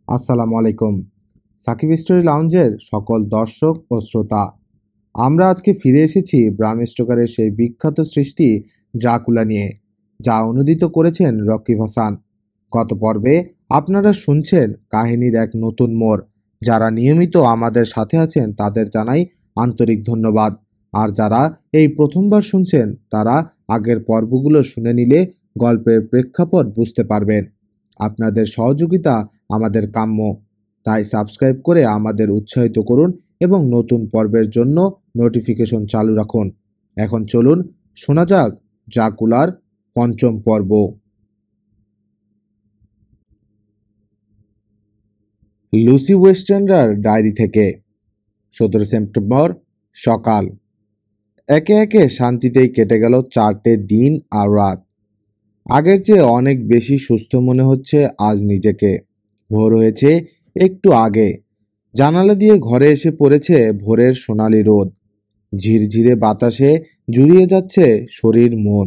আসসালামু আলাইকুম। সাকিব স্টোরি লাউঞ্জের সকল দর্শক ও শ্রোতা, আমরা আজকে ফিরে এসেছি ব্রাম স্টোকারের সেই বিখ্যাত সৃষ্টি ড্রাকুলা নিয়ে, যা অনূদিত করেছেন রকিব হাসান। গত পর্বে আপনারা শুনছেন কাহিনীর এক নতুন মোড়। যারা নিয়মিত আমাদের সাথে আছেন তাদের জানাই আন্তরিক ধন্যবাদ, আর যারা এই প্রথমবার শুনছেন তারা আগের পর্বগুলো শুনে নিলে গল্পের প্রেক্ষাপট বুঝতে পারবেন। আপনাদের সহযোগিতা আমাদের কাম্য, তাই সাবস্ক্রাইব করে আমাদের উৎসাহিত করুন এবং নতুন পর্বের জন্য নোটিফিকেশন চালু রাখুন। এখন চলুন শোনা যাক ড্রাকুলার পঞ্চম পর্ব। লুসি ওয়েস্টার্নার ডায়েরি থেকে 17 সেপ্টেম্বর সকাল। একে একে শান্তিতেই কেটে গেল 4টে দিন আর রাত। আগের চেয়ে অনেক বেশি সুস্থ মনে হচ্ছে আজ নিজেকে। ভোর হয়েছে একটু আগে। জানালা দিয়ে ঘরে এসে পড়েছে ভোরের সোনালি রোদ। ঝিরঝিরে বাতাসে জুড়িয়ে যাচ্ছে শরীর মন।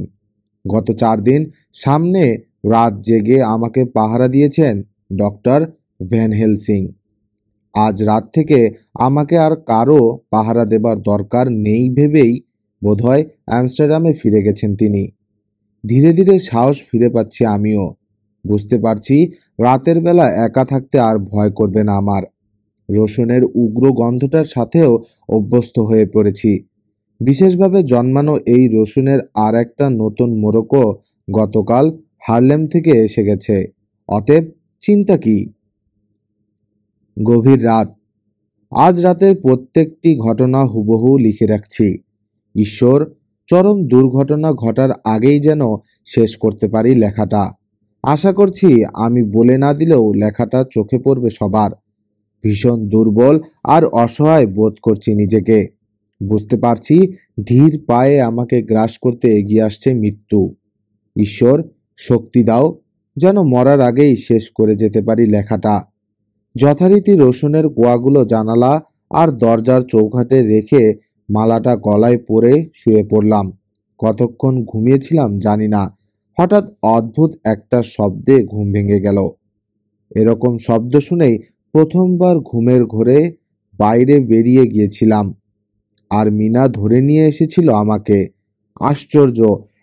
গত 4 দিন সামনে রাত জেগে আমাকে পাহারা দিয়েছেন ডক্টর ভ্যান হেলসিং। আজ রাত থেকে আমাকে আর কারো পাহারা দেবার দরকার নেই ভেবেই বোধহয় আমস্টারডামে ফিরে গেছেন তিনি। ধীরে ধীরে সাহস ফিরে পাচ্ছি আমিও। বুঝতে পারছি রাতের বেলা একা থাকতে আর ভয় করবে না আমার। রসুনের উগ্র গন্ধটার সাথেও অভ্যস্ত হয়ে পড়েছি। বিশেষভাবে জন্মানো এই রসুনের আর একটা নতুন মোড়কও গতকাল হারলেম থেকে এসে গেছে। অতএব চিন্তা কি? গভীর রাত। আজ রাতের প্রত্যেকটি ঘটনা হুবহু লিখে রাখছি। ঈশ্বর, চরম দুর্ঘটনা ঘটার আগেই যেন শেষ করতে পারি লেখাটা। আশা করছি আমি বলে না দিলেও লেখাটা চোখে পড়বে সবার। ভীষণ দুর্বল আর অসহায় বোধ করছি নিজেকে। বুঝতে পারছি ধীর পায়ে আমাকে গ্রাস করতে এগিয়ে আসছে মৃত্যু। ঈশ্বর, শক্তি দাও যেন মরার আগেই শেষ করে যেতে পারি লেখাটা। যথারীতি রসুনের কোয়াগুলো জানালা আর দরজার চৌকাঠে রেখে মালাটা গলায় পরে শুয়ে পড়লাম। কতক্ষণ ঘুমিয়েছিলাম জানি না। হঠাৎ অদ্ভুত একটা শব্দে ঘুম ভেঙে গেল। এরকম শব্দ শুনেই প্রথমবার ঘুমের ঘোরে বাইরে বেরিয়ে গিয়েছিলাম, আর মিনা ধরে নিয়ে এসেছিল আমাকে। আশ্চর্য,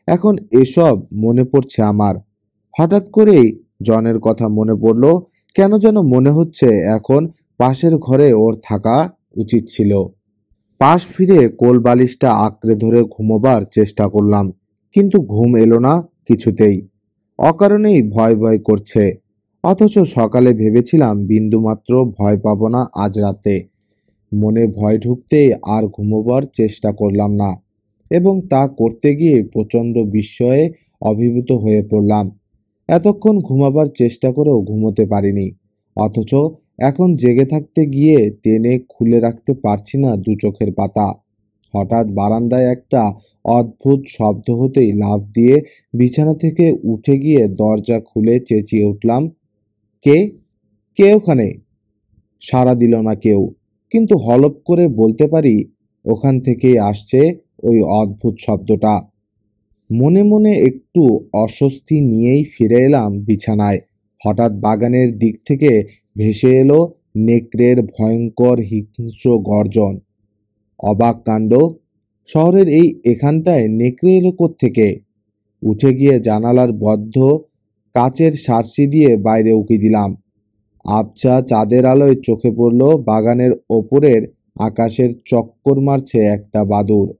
এখন এসব মনে পড়ছে আমার। হঠাৎ করেই জনের কথা মনে পড়ল। কেন যেন মনে হচ্ছে এখন পাশের ঘরে ওর থাকা উচিত ছিল। পাশ ফিরে কোল বালিশটা আঁকড়ে ধরে ঘুমোবার চেষ্টা করলাম, কিন্তু ঘুম এলো না কিছুতেই। অকারণেই ভয় ভয় করছে। অথচ সকালে ভেবেছিলাম বিন্দুমাত্র ভয় পাবো না আজ রাতে। মনে ভয় ঢুকতেই আর ঘুমোবার চেষ্টা করলাম না, এবং তা করতে গিয়ে প্রচণ্ড বিস্ময়ে অভিভূত হয়ে পড়লাম। এতক্ষণ ঘুমাবার চেষ্টা করেও ঘুমোতে পারিনি, অথচ এখন জেগে থাকতে গিয়ে টেনে খুলে রাখতে পারছি না দু চোখের পাতা। হঠাৎ বারান্দায় একটা অদ্ভুত শব্দ হতেই লাফ দিয়ে বিছানা থেকে উঠে গিয়ে দরজা খুলে চেঁচিয়ে উঠলাম, কে? কে ওখানে? সাড়া দিল না কেউ, কিন্তু হলপ করে বলতে পারি ওখান থেকেই আসছে ওই অদ্ভুত শব্দটা। মনে মনে একটু অস্বস্তি নিয়েই ফিরে এলাম বিছানায়। হঠাৎ বাগানের দিক থেকে ভেসে এলো নেকড়ের ভয়ঙ্কর হিংস্র গর্জন। অবাক কাণ্ড! শহরের এখানটায় নেকড়ে এলো কোত্থেকে? উঠে গিয়ে জানালার বদ্ধ কাচের সার্সি দিয়ে বাইরে উকি দিলাম। আবছা চাঁদের আলোয় চোখে পড়ল বাগানের ওপরের আকাশের চক্কর মারছে একটা বাদুড়।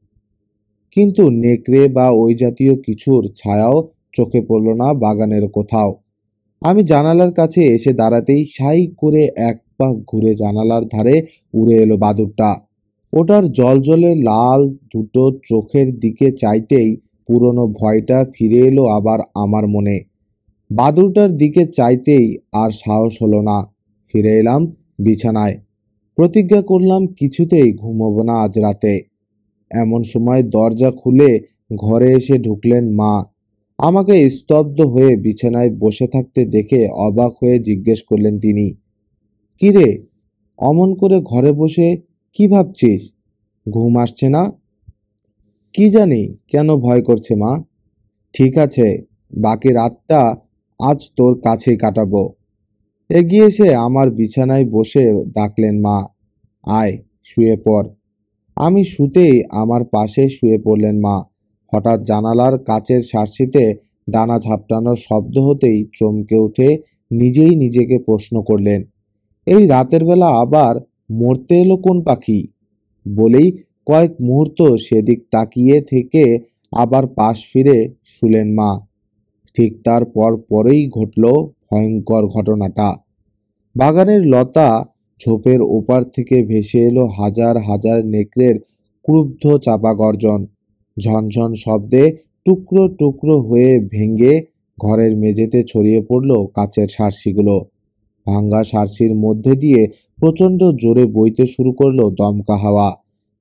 কিন্তু নেকড়ে বা ওই জাতীয় কিছুর ছায়াও চোখে পড়ল না বাগানের কোথাও। আমি জানালার কাছে এসে দাঁড়াতেই সাই করে এক পাক ঘুরে জানালার ধারে উড়ে এলো বাদুড়টা। ওটার জলজলে লাল দুটো চোখের দিকে চাইতেই পুরনো ভয়টা ফিরে এলো আবার আমার মনে। বাদুড়টার দিকে চাইতেই আর সাহস হলো না। ফিরে এলাম বিছানায়। প্রতিজ্ঞা করলাম কিছুতেই ঘুমোবো না আজ রাতে। এমন সময় দরজা খুলে ঘরে এসে ঢুকলেন মা। আমাকে স্তব্ধ হয়ে বিছানায় বসে থাকতে দেখে অবাক হয়ে জিজ্ঞেস করলেন তিনি, কি রে, অমন করে ঘরে বসে কি ভাবছিস? ঘুম আসছে না? কি জানি কেন ভয় করছে মা। ঠিক আছে, বাকি রাতটা আজ তোর কাছেই কাটাবো। এগিয়ে এসে আমার বিছানায় বসে ডাকলেন, মা আয় শুয়ে পড়। আমি শুতেই আমার পাশে শুয়ে পড়লেন মা। হঠাৎ জানালার কাচের সার্সিতে ডানা ঝাপটানোর শব্দ হতেই চমকে উঠে নিজেই নিজেকে প্রশ্ন করলেন, এই রাতের বেলা আবার মরতে এলো কোন পাখি? বলেই কয়েক মুহূর্ত সেদিক তাকিয়ে থেকে আবার পাশ ফিরে শুলেন মা। ঠিক তার পরেই ঘটল ভয়ঙ্কর ঘটনাটা। বাগানের লতা ঝোপের ওপার থেকে ভেসে এলো হাজার হাজার নেকড়ের ক্রুদ্ধ চাপা গর্জন। ঝনঝন শব্দে টুকরো টুকরো হয়ে ভেঙে ঘরের মেঝেতে ছড়িয়ে পড়ল কাচের সার্সিগুলো। ভাঙ্গা সার্সির মধ্যে দিয়ে প্রচণ্ড জোরে বইতে শুরু করলো দমকা হাওয়া।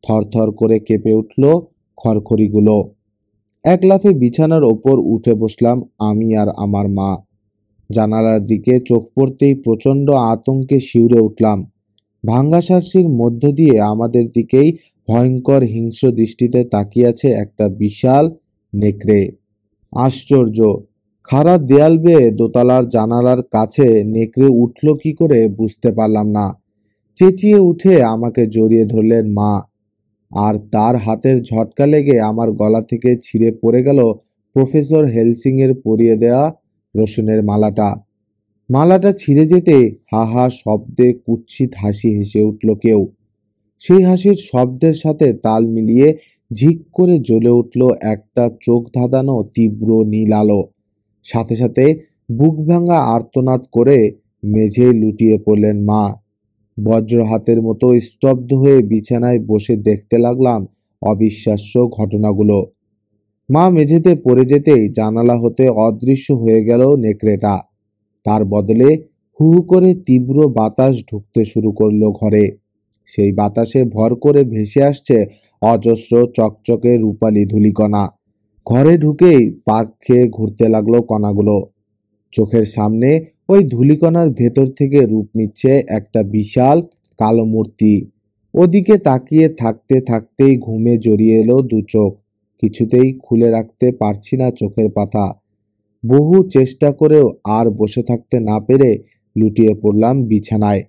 থরথর করে কেঁপে উঠল খড়খড়িগুলো। এক লাফে বিছানার ওপর উঠে বসলাম আমি আর আমার মা। জানালার দিকে চোখ পড়তেই প্রচণ্ড আতঙ্কে শিউরে উঠলাম। ভাঙ্গা সার্সির মধ্য দিয়ে আমাদের দিকেই ভয়ঙ্কর হিংস্র দৃষ্টিতে তাকিয়ে আছে একটা বিশাল নেকড়ে। আশ্চর্য! খাড়া দেয়াল বেয়ে দোতলার জানালার কাছে নেকড়ে উঠল কি করে বুঝতে পারলাম না। চেঁচিয়ে উঠে আমাকে জড়িয়ে ধরলেন মা, আর তার হাতের ঝটকা লেগে আমার গলা থেকে ছিঁড়ে পড়ে গেল প্রফেসর হেলসিং এর পরিয়ে দেয়া রসুনের মালাটা। মালাটা ছিঁড়ে যেতে হা হা শব্দে কুৎসিত হাসি হেসে উঠল কেউ। সেই হাসির শব্দের সাথে তাল মিলিয়ে ঝিক করে জ্বলে উঠল একটা চোখ ধাঁধানো তীব্র নীল আলো। সাথে সাথে বুক ভাঙা আর্তনাদ করে মেঝেয় লুটিয়ে পড়লেন মা। বজ্র হাতের মতো স্তব্ধ হয়ে বিছানায় বসে দেখতে লাগলাম অবিশ্বাস্য ঘটনাগুলো। মা মেঝেতে পড়ে যেতেই জানালা হতে অদৃশ্য হয়ে গেল নেকড়েটা। তার বদলে হু হু করে তীব্র বাতাস ঢুকতে শুরু করলো ঘরে। সেই বাতাসে ভর করে ভেসে আসছে অজস্র চকচকে রূপালি ধূলিকণা। ঘরে ঢুকেই পাক খেয়ে ঘুরতে লাগলো কণাগুলো। চোখের সামনে ওই ধূলিকণার ভেতর থেকে রূপ নিচ্ছে একটা বিশাল কালো মূর্তি। ওদিকে তাকিয়ে থাকতে থাকতেই ঘুমে জড়িয়ে এলো দু চোখ। কিছুতেই খুলে রাখতে পারছি না চোখের পাতা। বহু চেষ্টা করেও আর বসে থাকতে না পেরে লুটিয়ে পড়লাম বিছানায়।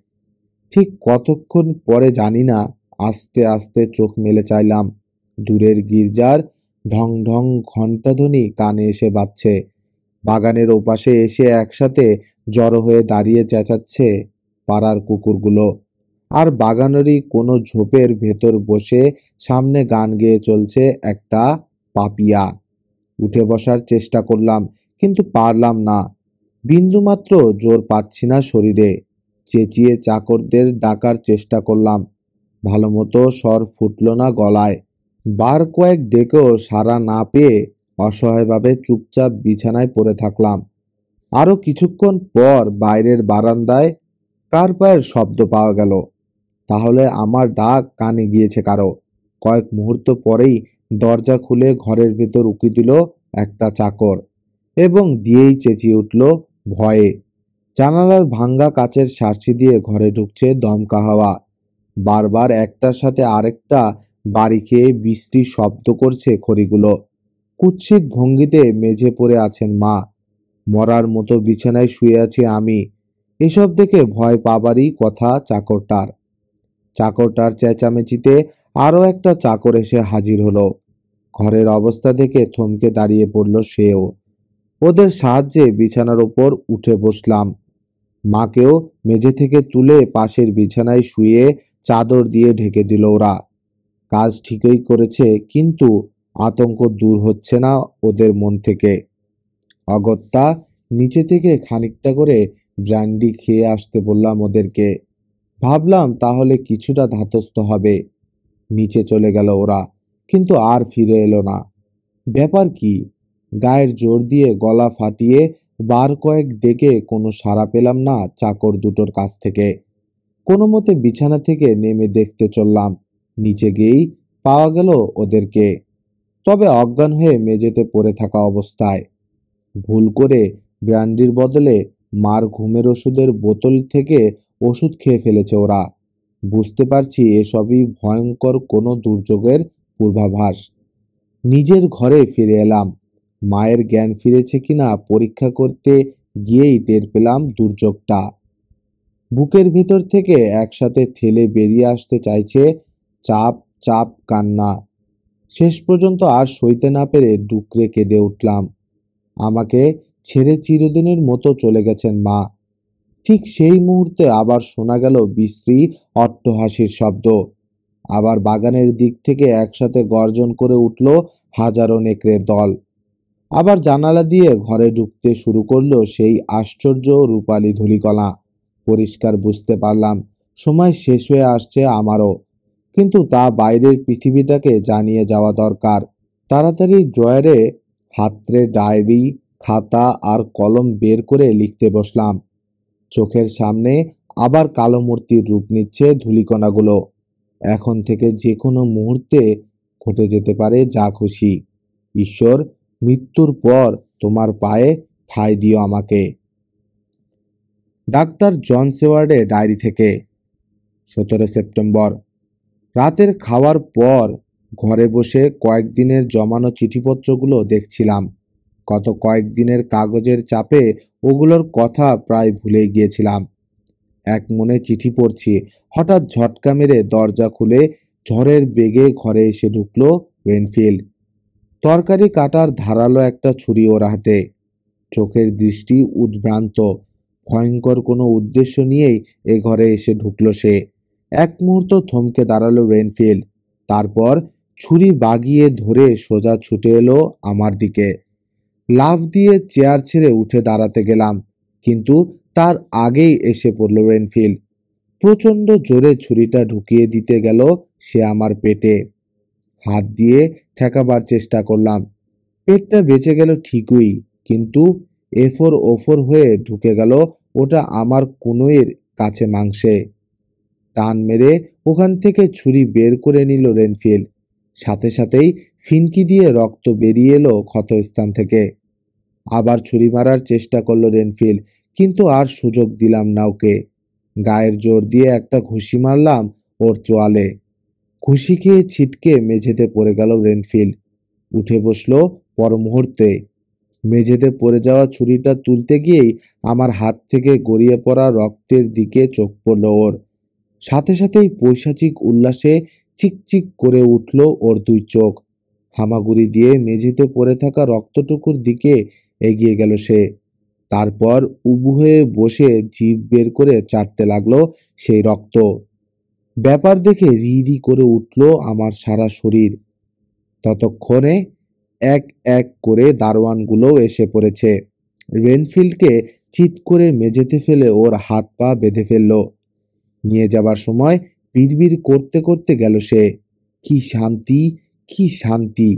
ঠিক কতক্ষণ পরে জানি না, আস্তে আস্তে চোখ মেলে চাইলাম। দূরের গির্জার ঢং ঢং ঘণ্টাধ্বনি কানে এসে বাজছে। বাগানের ওপাশে এসে একসাথে জড়ো হয়ে দাঁড়িয়ে চেঁচাচ্ছে পাড়ার কুকুরগুলো। আর বাগানেরই কোনো ঝোপের ভেতর বসে সামনে গান গেয়ে চলছে একটা পাপিয়া। উঠে বসার চেষ্টা করলাম, কিন্তু পারলাম না। বিন্দুমাত্র জোর পাচ্ছি না শরীরে। চেঁচিয়ে চাকরদের ডাকার চেষ্টা করলাম, ভালো মতো স্বর ফুটল না গলায়। বার কয়েক ডেকেও সাড়া না পেয়ে অসহায়ভাবে চুপচাপ বিছানায় পড়ে থাকলাম। আরো কিছুক্ষণ পর বাইরের বারান্দায় কার পায়ের শব্দ পাওয়া গেল। তাহলে আমার ডাক কানে গিয়েছে কারো। কয়েক মুহূর্ত পরেই দরজা খুলে ঘরের ভেতর উকি দিল একটা চাকর, এবং দিয়েই চেঁচিয়ে উঠল ভয়ে। জানালার ভাঙ্গা কাচের সার্সি দিয়ে ঘরে ঢুকছে দমকা হাওয়া। বারবার একটার সাথে আরেকটা বাড়ি খেয়ে বিশ্রী শব্দ করছে খড়িগুলো। কুৎসিত ভঙ্গিতে মেঝে পড়ে আছেন মা। মরার মতো বিছানায় শুয়ে আছি আমি। এসব দেখে ভয় পাবারই কথা চাকরটার। চাকরটার চেঁচামেচিতে আরো একটা চাকর এসে হাজির হলো। ঘরের অবস্থা দেখে থমকে দাঁড়িয়ে পড়ল সেও। ওদের সাহায্যে বিছানার ওপর উঠে বসলাম। মাকেও মেঝে থেকে তুলে পাশের বিছানায় শুয়ে চাদর দিয়ে ঢেকে দিল ওরা। কাজ ঠিকই করেছে, কিন্তু আতঙ্ক দূর হচ্ছে না ওদের মন থেকে। অগত্যা নিচে থেকে খানিকটা করে ব্র্যান্ডি খেয়ে আসতে বললাম ওদেরকে। ভাবলাম তাহলে কিছুটা ধাতস্থ হবে। নিচে চলে গেল ওরা, কিন্তু আর ফিরে এলো না। ব্যাপার কি? গায়ের জোর দিয়ে গলা ফাটিয়ে বার কয়েক ডেকে কোনো সাড়া পেলাম না চাকর দুটোর কাছ থেকে। কোনো মতে বিছানা থেকে নেমে দেখতে চললাম। নিচে গিয়েই পাওয়া গেল ওদেরকে, তবে অজ্ঞান হয়ে মেঝেতে পড়ে থাকা অবস্থায়। ভুল করে ব্র্যান্ডির বদলে মার ঘুমের ওষুধের বোতল থেকে ওষুধ খেয়ে ফেলেছে ওরা। বুঝতে পারছি এসবই ভয়ঙ্কর কোনো দুর্যোগের পূর্বাভাস। নিজের ঘরে ফিরে এলাম। মায়ের জ্ঞান ফিরেছে কিনা পরীক্ষা করতে গিয়েই টের পেলাম দুর্যোগটা। বুকের ভেতর থেকে একসাথে ঠেলে বেরিয়ে আসতে চাইছে চাপ চাপ কান্না। শেষ পর্যন্ত আর সইতে না পেরে ডুকরে কেঁদে উঠলাম। আমাকে ছেড়ে চিরদিনের মতো চলে গেছেন মা। ঠিক সেই মুহূর্তে আবার শোনা গেল বিশ্রী অট্টহাসির শব্দ। আবার বাগানের দিক থেকে একসাথে গর্জন করে উঠল হাজারো নেকড়ের দল। আবার জানালা দিয়ে ঘরে ঢুকতে শুরু করলো সেই আশ্চর্য রূপালী ধূলিকণা। পরিষ্কার বুঝতে পারলাম সময় শেষ হয়ে আসছে আমারও। কিন্তু তা বাইরের পৃথিবীটাকে জানিয়ে যাওয়া দরকার। তাড়াতাড়ি ড্রয়ারে হাতড়ে ডায়েরি, খাতা আর কলম বের করে লিখতে বসলাম। চোখের সামনে আবার কালো মূর্তির রূপ নিচ্ছে ধূলিকণাগুলো। এখন থেকে যে কোনো মুহূর্তে ঘটে যেতে পারে যা খুশি। ঈশ্বর, মৃত্যুর পর তোমার পায়ে ঠাঁই দিও আমাকে। ডাক্তার জন সেওয়ার্ডের ডায়েরি থেকে 17 সেপ্টেম্বর। রাতের খাওয়ার পর ঘরে বসে কয়েকদিনের জমানো চিঠিপত্রগুলো দেখছিলাম। গত কয়েকদিনের কাগজের চাপে ওগুলোর কথা প্রায় ভুলে গিয়েছিলাম। এক মনে চিঠি পড়ছি, হঠাৎ ঝটকা মেরে দরজা খুলে ঝড়ের বেগে ঘরে এসে ঢুকলো রেনফিল্ড। তরকারি কাটার ধারালো একটা ছুরি ওর হাতে। চোখের দৃষ্টি উদ্ভ্রান্ত। ভয়ঙ্কর কোনো উদ্দেশ্য নিয়েই এ ঘরে এসে ঢুকলো সে। এক মুহূর্ত থমকে দাঁড়ালো রেনফিল্ড। তারপর ছুরি বাগিয়ে ধরে সোজা ছুটে এলো আমার দিকে। লাফ দিয়ে চেয়ার ছেড়ে উঠে দাঁড়াতে গেলাম, কিন্তু তার আগেই এসে পড়ল রেনফিল্ড। প্রচন্ড জোরে ছুরিটা ঢুকিয়ে দিতে গেল সে আমার পেটে। হাত দিয়ে ঠেকাবার চেষ্টা করলাম। পেটটা বেঁচে গেল ঠিকই, কিন্তু এফোর ওফোর হয়ে ঢুকে গেল ওটা আমার কনুইয়ের কাছে মাংসে। টান মেরে ওখান থেকে ছুরি বের করে নিল রেনফিল্ড। সাথে সাথেই ফিনকি দিয়ে রক্ত বেরিয়ে এলো ক্ষতস্থান থেকে। আবার ছুরি মারার চেষ্টা করলো রেনফিল্ড, কিন্তু আর সুযোগ দিলাম না ওকে। গায়ের জোর দিয়ে একটা ঘুষি মারলাম ওর চোয়ালে। ঘুষি খেয়ে ছিটকে মেঝেতে পড়ে গেল রেনফিল্ড। উঠে বসলো পর মুহূর্তে। মেঝেতে পড়ে যাওয়া ছুরিটা তুলতে গিয়েই আমার হাত থেকে গড়িয়ে পড়া রক্তের দিকে চোখ পড়ল ওর। সাথে সাথেই পৈশাচিক উল্লাসে চিকচিক করে উঠল ওর দুই চোখ। হামাগুড়ি দিয়ে মেঝেতে পড়ে থাকা রক্তটুকুর দিকে এগিয়ে গেল সে। তারপর উবু হয়ে বসে জিভ বের করে চাটতে লাগলো সেই রক্ত। ব্যাপার দেখে রি রি করে উঠল আমার সারা শরীর। ততক্ষণে এক এক করে দারোয়ানগুলো এসে পড়েছে। রেনফিল্ডকে চিৎ করে মেঝেতে ফেলে ওর হাত পা বেঁধে ফেলল। নিয়ে যাবার সময় বিড়বিড় করতে করতে গেল সে, কি শান্তি, কি শান্তি।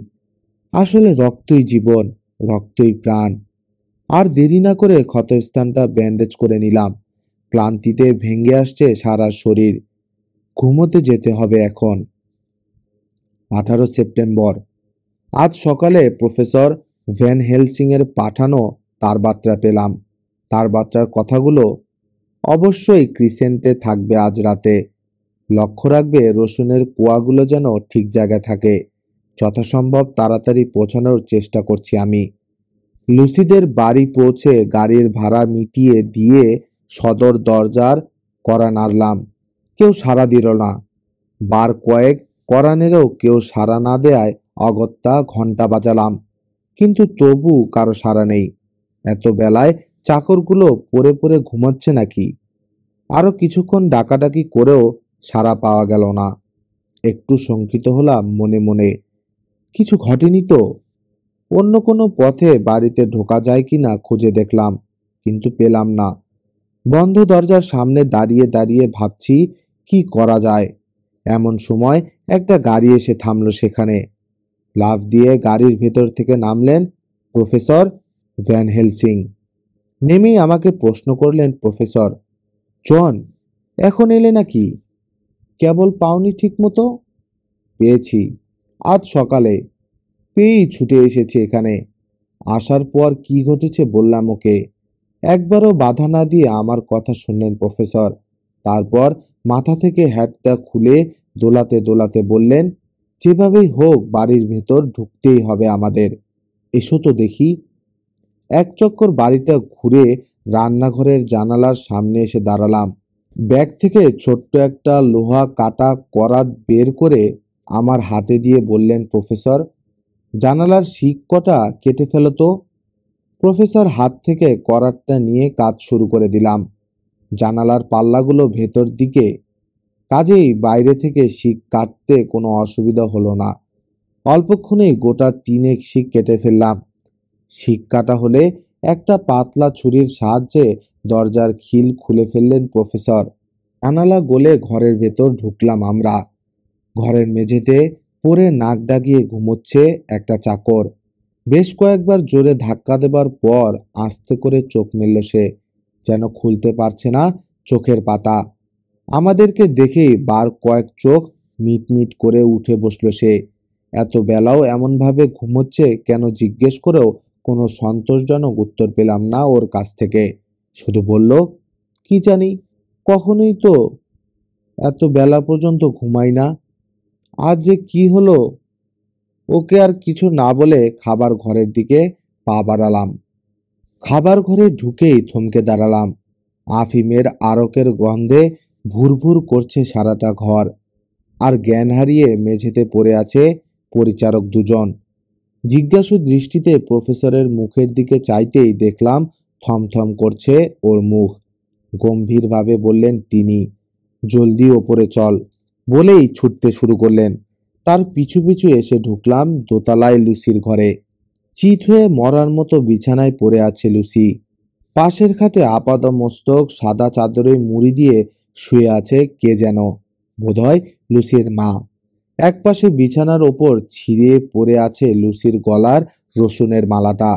আসলে রক্তই জীবন, রক্তই প্রাণ। আর দেরি না করে ক্ষতস্থানটা ব্যান্ডেজ করে নিলাম। ক্লান্তিতে ভেঙে আসছে সারা শরীর। ঘুমোতে যেতে হবে এখন। 18 সেপ্টেম্বর। আজ সকালে প্রফেসর ভ্যান হেলসিং এর পাঠানো তার বার্তা পেলাম। তার বার্তার কথাগুলো অবশ্যই ক্রিসেন্টে থাকবে আজ রাতে। লক্ষ্য রাখবে রসুনের কোয়াগুলো যেন ঠিক জায়গায় থাকে। যথাসম্ভব তাড়াতাড়ি পৌঁছানোর চেষ্টা করছি আমি। লুসিদের বাড়ি পৌঁছে গাড়ির ভাড়া মিটিয়ে দিয়ে সদর দরজার কড়া নাড়লাম। কেউ সাড়া দিল না। বার কয়েক কড়া নেড়েও কেউ সাড়া না দেয়ায় অগত্যা ঘন্টা বাজালাম, কিন্তু তবু কারো সাড়া নেই। এত বেলায় চাকরগুলো পড়ে পড়ে ঘুমাচ্ছে নাকি? আরো কিছুক্ষণ ডাকাডাকি করেও সাড়া পাওয়া গেল না। একটু শঙ্কিত হলাম মনে মনে। কিছু ঘটেনি তো? অন্য কোনো পথে বাড়িতে ঢোকা যায় কিনা খুঁজে দেখলাম, কিন্তু পেলাম না। বন্ধ দরজার সামনে দাঁড়িয়ে দাঁড়িয়ে ভাবছি কি করা যায়। এমন সময় একটা গাড়ি এসে থামলো সেখানে। লাফ দিয়ে গাড়ির ভেতর থেকে নামলেন প্রফেসর ভ্যান হেলসিং। নেমেই আমাকে প্রশ্ন করলেন, প্রফেসর জন, এখন এলে নাকি? কেবল পাওনি ঠিক মতো? পেয়েছি, আজ সকালে পেয়েই ছুটে এসেছি এখানে। আসার পর কি ঘটেছে বললাম ওকে। একবারও বাধা না দিয়ে আমার কথা শুনলেন প্রফেসর। তারপর মাথা থেকে হ্যাটটা খুলে দোলাতে দোলাতে বললেন, যেভাবেই হোক বাড়ির ভেতর ঢুকতেই হবে আমাদের। এসো তো দেখি। এক চক্কর বাড়িটা ঘুরে রান্নাঘরের জানালার সামনে এসে দাঁড়ালাম। ব্যাগ থেকে ছোট্ট একটা লোহা কাটা করাত বের করে আমার হাতে দিয়ে বললেন, প্রফেসর, জানালার শিক কটা কেটে ফেলো তো। প্রফেসর হাত থেকে করাতটা নিয়ে কাজ শুরু করে দিলাম। জানালার পাল্লাগুলো ভেতর দিকে, কাজেই বাইরে থেকে শিক কাটতে কোনো অসুবিধা হলো না। অল্পক্ষণেই গোটা 3 শিক কেটে ফেললাম। শিক কাটা হলে একটা পাতলা ছুরির সাহায্যে দরজার খিল খুলে ফেললেন প্রফেসর। জানালা গলে ঘরের ভেতর ঢুকলাম আমরা। ঘরের মেঝেতে পড়ে নাক ডাকিয়ে ঘুমোচ্ছে একটা চাকর। বেশ কয়েকবার জোরে ধাক্কা দেবার পর আস্তে করে চোখ মেলল সে, যেন খুলতে পারছে না চোখের পাতা। আমাদেরকে দেখেই বার কয়েক চোখ মিটমিট করে উঠে বসলো সে। এত বেলাও এমনভাবে ঘুমোচ্ছে কেন জিজ্ঞেস করেও কোনো সন্তোষজনক উত্তর পেলাম না ওর কাছ থেকে। শুধু বলল, কি জানি, কখনোই তো এত বেলা পর্যন্ত ঘুমাই না, আজ যে কি হলো। ওকে আর কিছু না বলে খাবার ঘরের দিকে পা বাড়ালাম। খাবার ঘরে ঢুকেই থমকে দাঁড়ালাম। আফিমের আরকের গন্ধে ভুরভুর করছে সারাটা ঘর। আর জ্ঞান হারিয়ে মেঝেতে পড়ে আছে পরিচারক দুজন। জিজ্ঞাসু দৃষ্টিতে প্রফেসরের মুখের দিকে চাইতেই দেখলাম থমথম করছে ওর মুখ। গম্ভীরভাবে বললেন তিনি, জলদি ওপরে চল, বলেই ছুটতে শুরু করলেন। তার পিছু পিছু এসে ঢুকলাম দোতলায় লুসির ঘরে। চিত হয়ে মরার মতো বিছানায় পড়ে আছে লুসি। পাশের খাটে আপাদমস্তক সাদা চাদরে মুড়ি দিয়ে শুয়ে আছে কে যেন, বোধহয় লুসির মা। একপাশে বিছানার ওপর ছিঁড়ে পড়ে আছে লুসির গলার রসুনের মালাটা।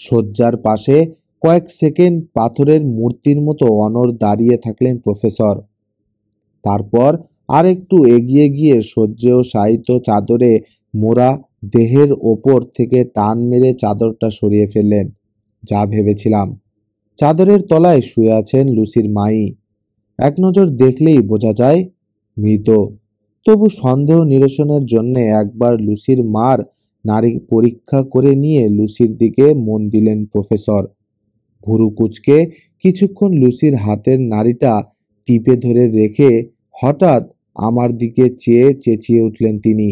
শয্যার পাশে কয়েক সেকেন্ড পাথরের মূর্তির মতো অনড় দাঁড়িয়ে থাকলেন প্রফেসর। তারপর আর একটু এগিয়ে গিয়ে শয্যেয় শায়িত চাদরে মোড়া দেহের ওপর থেকে টান মেরে চাদরটা সরিয়ে ফেললেন। যা ভেবেছিলাম, চাদরের তলায় শুয়ে আছেন লুসির মাই। এক নজর দেখলেই বোঝা যায় মৃত। তবু সন্দেহ নিরসনের জন্য একবার লুসির মার নাড়ি পরীক্ষা করে নিয়ে লুসির দিকে মন দিলেন প্রফেসর। ভুরু কুঁচকে কিছুক্ষণ লুসির হাতের নাড়িটা টিপে ধরে রেখে হঠাৎ আমার দিকে চেয়ে চেঁচিয়ে উঠলেন তিনি,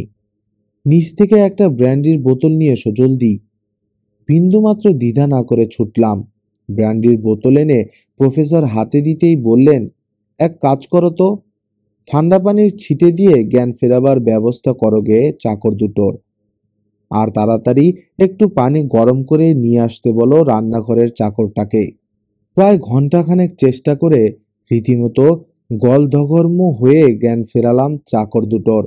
নিচ থেকে একটা ব্র্যান্ডির বোতল নিয়ে এসো জলদি। বিন্দুমাত্র দ্বিধা না করে ছুটলাম। ব্র্যান্ডির বোতল এনে প্রফেসর হাতে দিতেই বললেন, এক কাজ করো তো, ঠান্ডা পানির ছিটে দিয়ে জ্ঞান ফেরাবার ব্যবস্থা করো গে চাকর দুটোর। আর তাড়াতাড়ি একটু পানি গরম করে নিয়ে আসতে বলো রান্নাঘরের চাকরটাকে। প্রায় ঘন্টাখানেক চেষ্টা করে রীতিমতো গলদঘর্ম হয়ে জ্ঞান ফেরালাম চাকর দুটোর।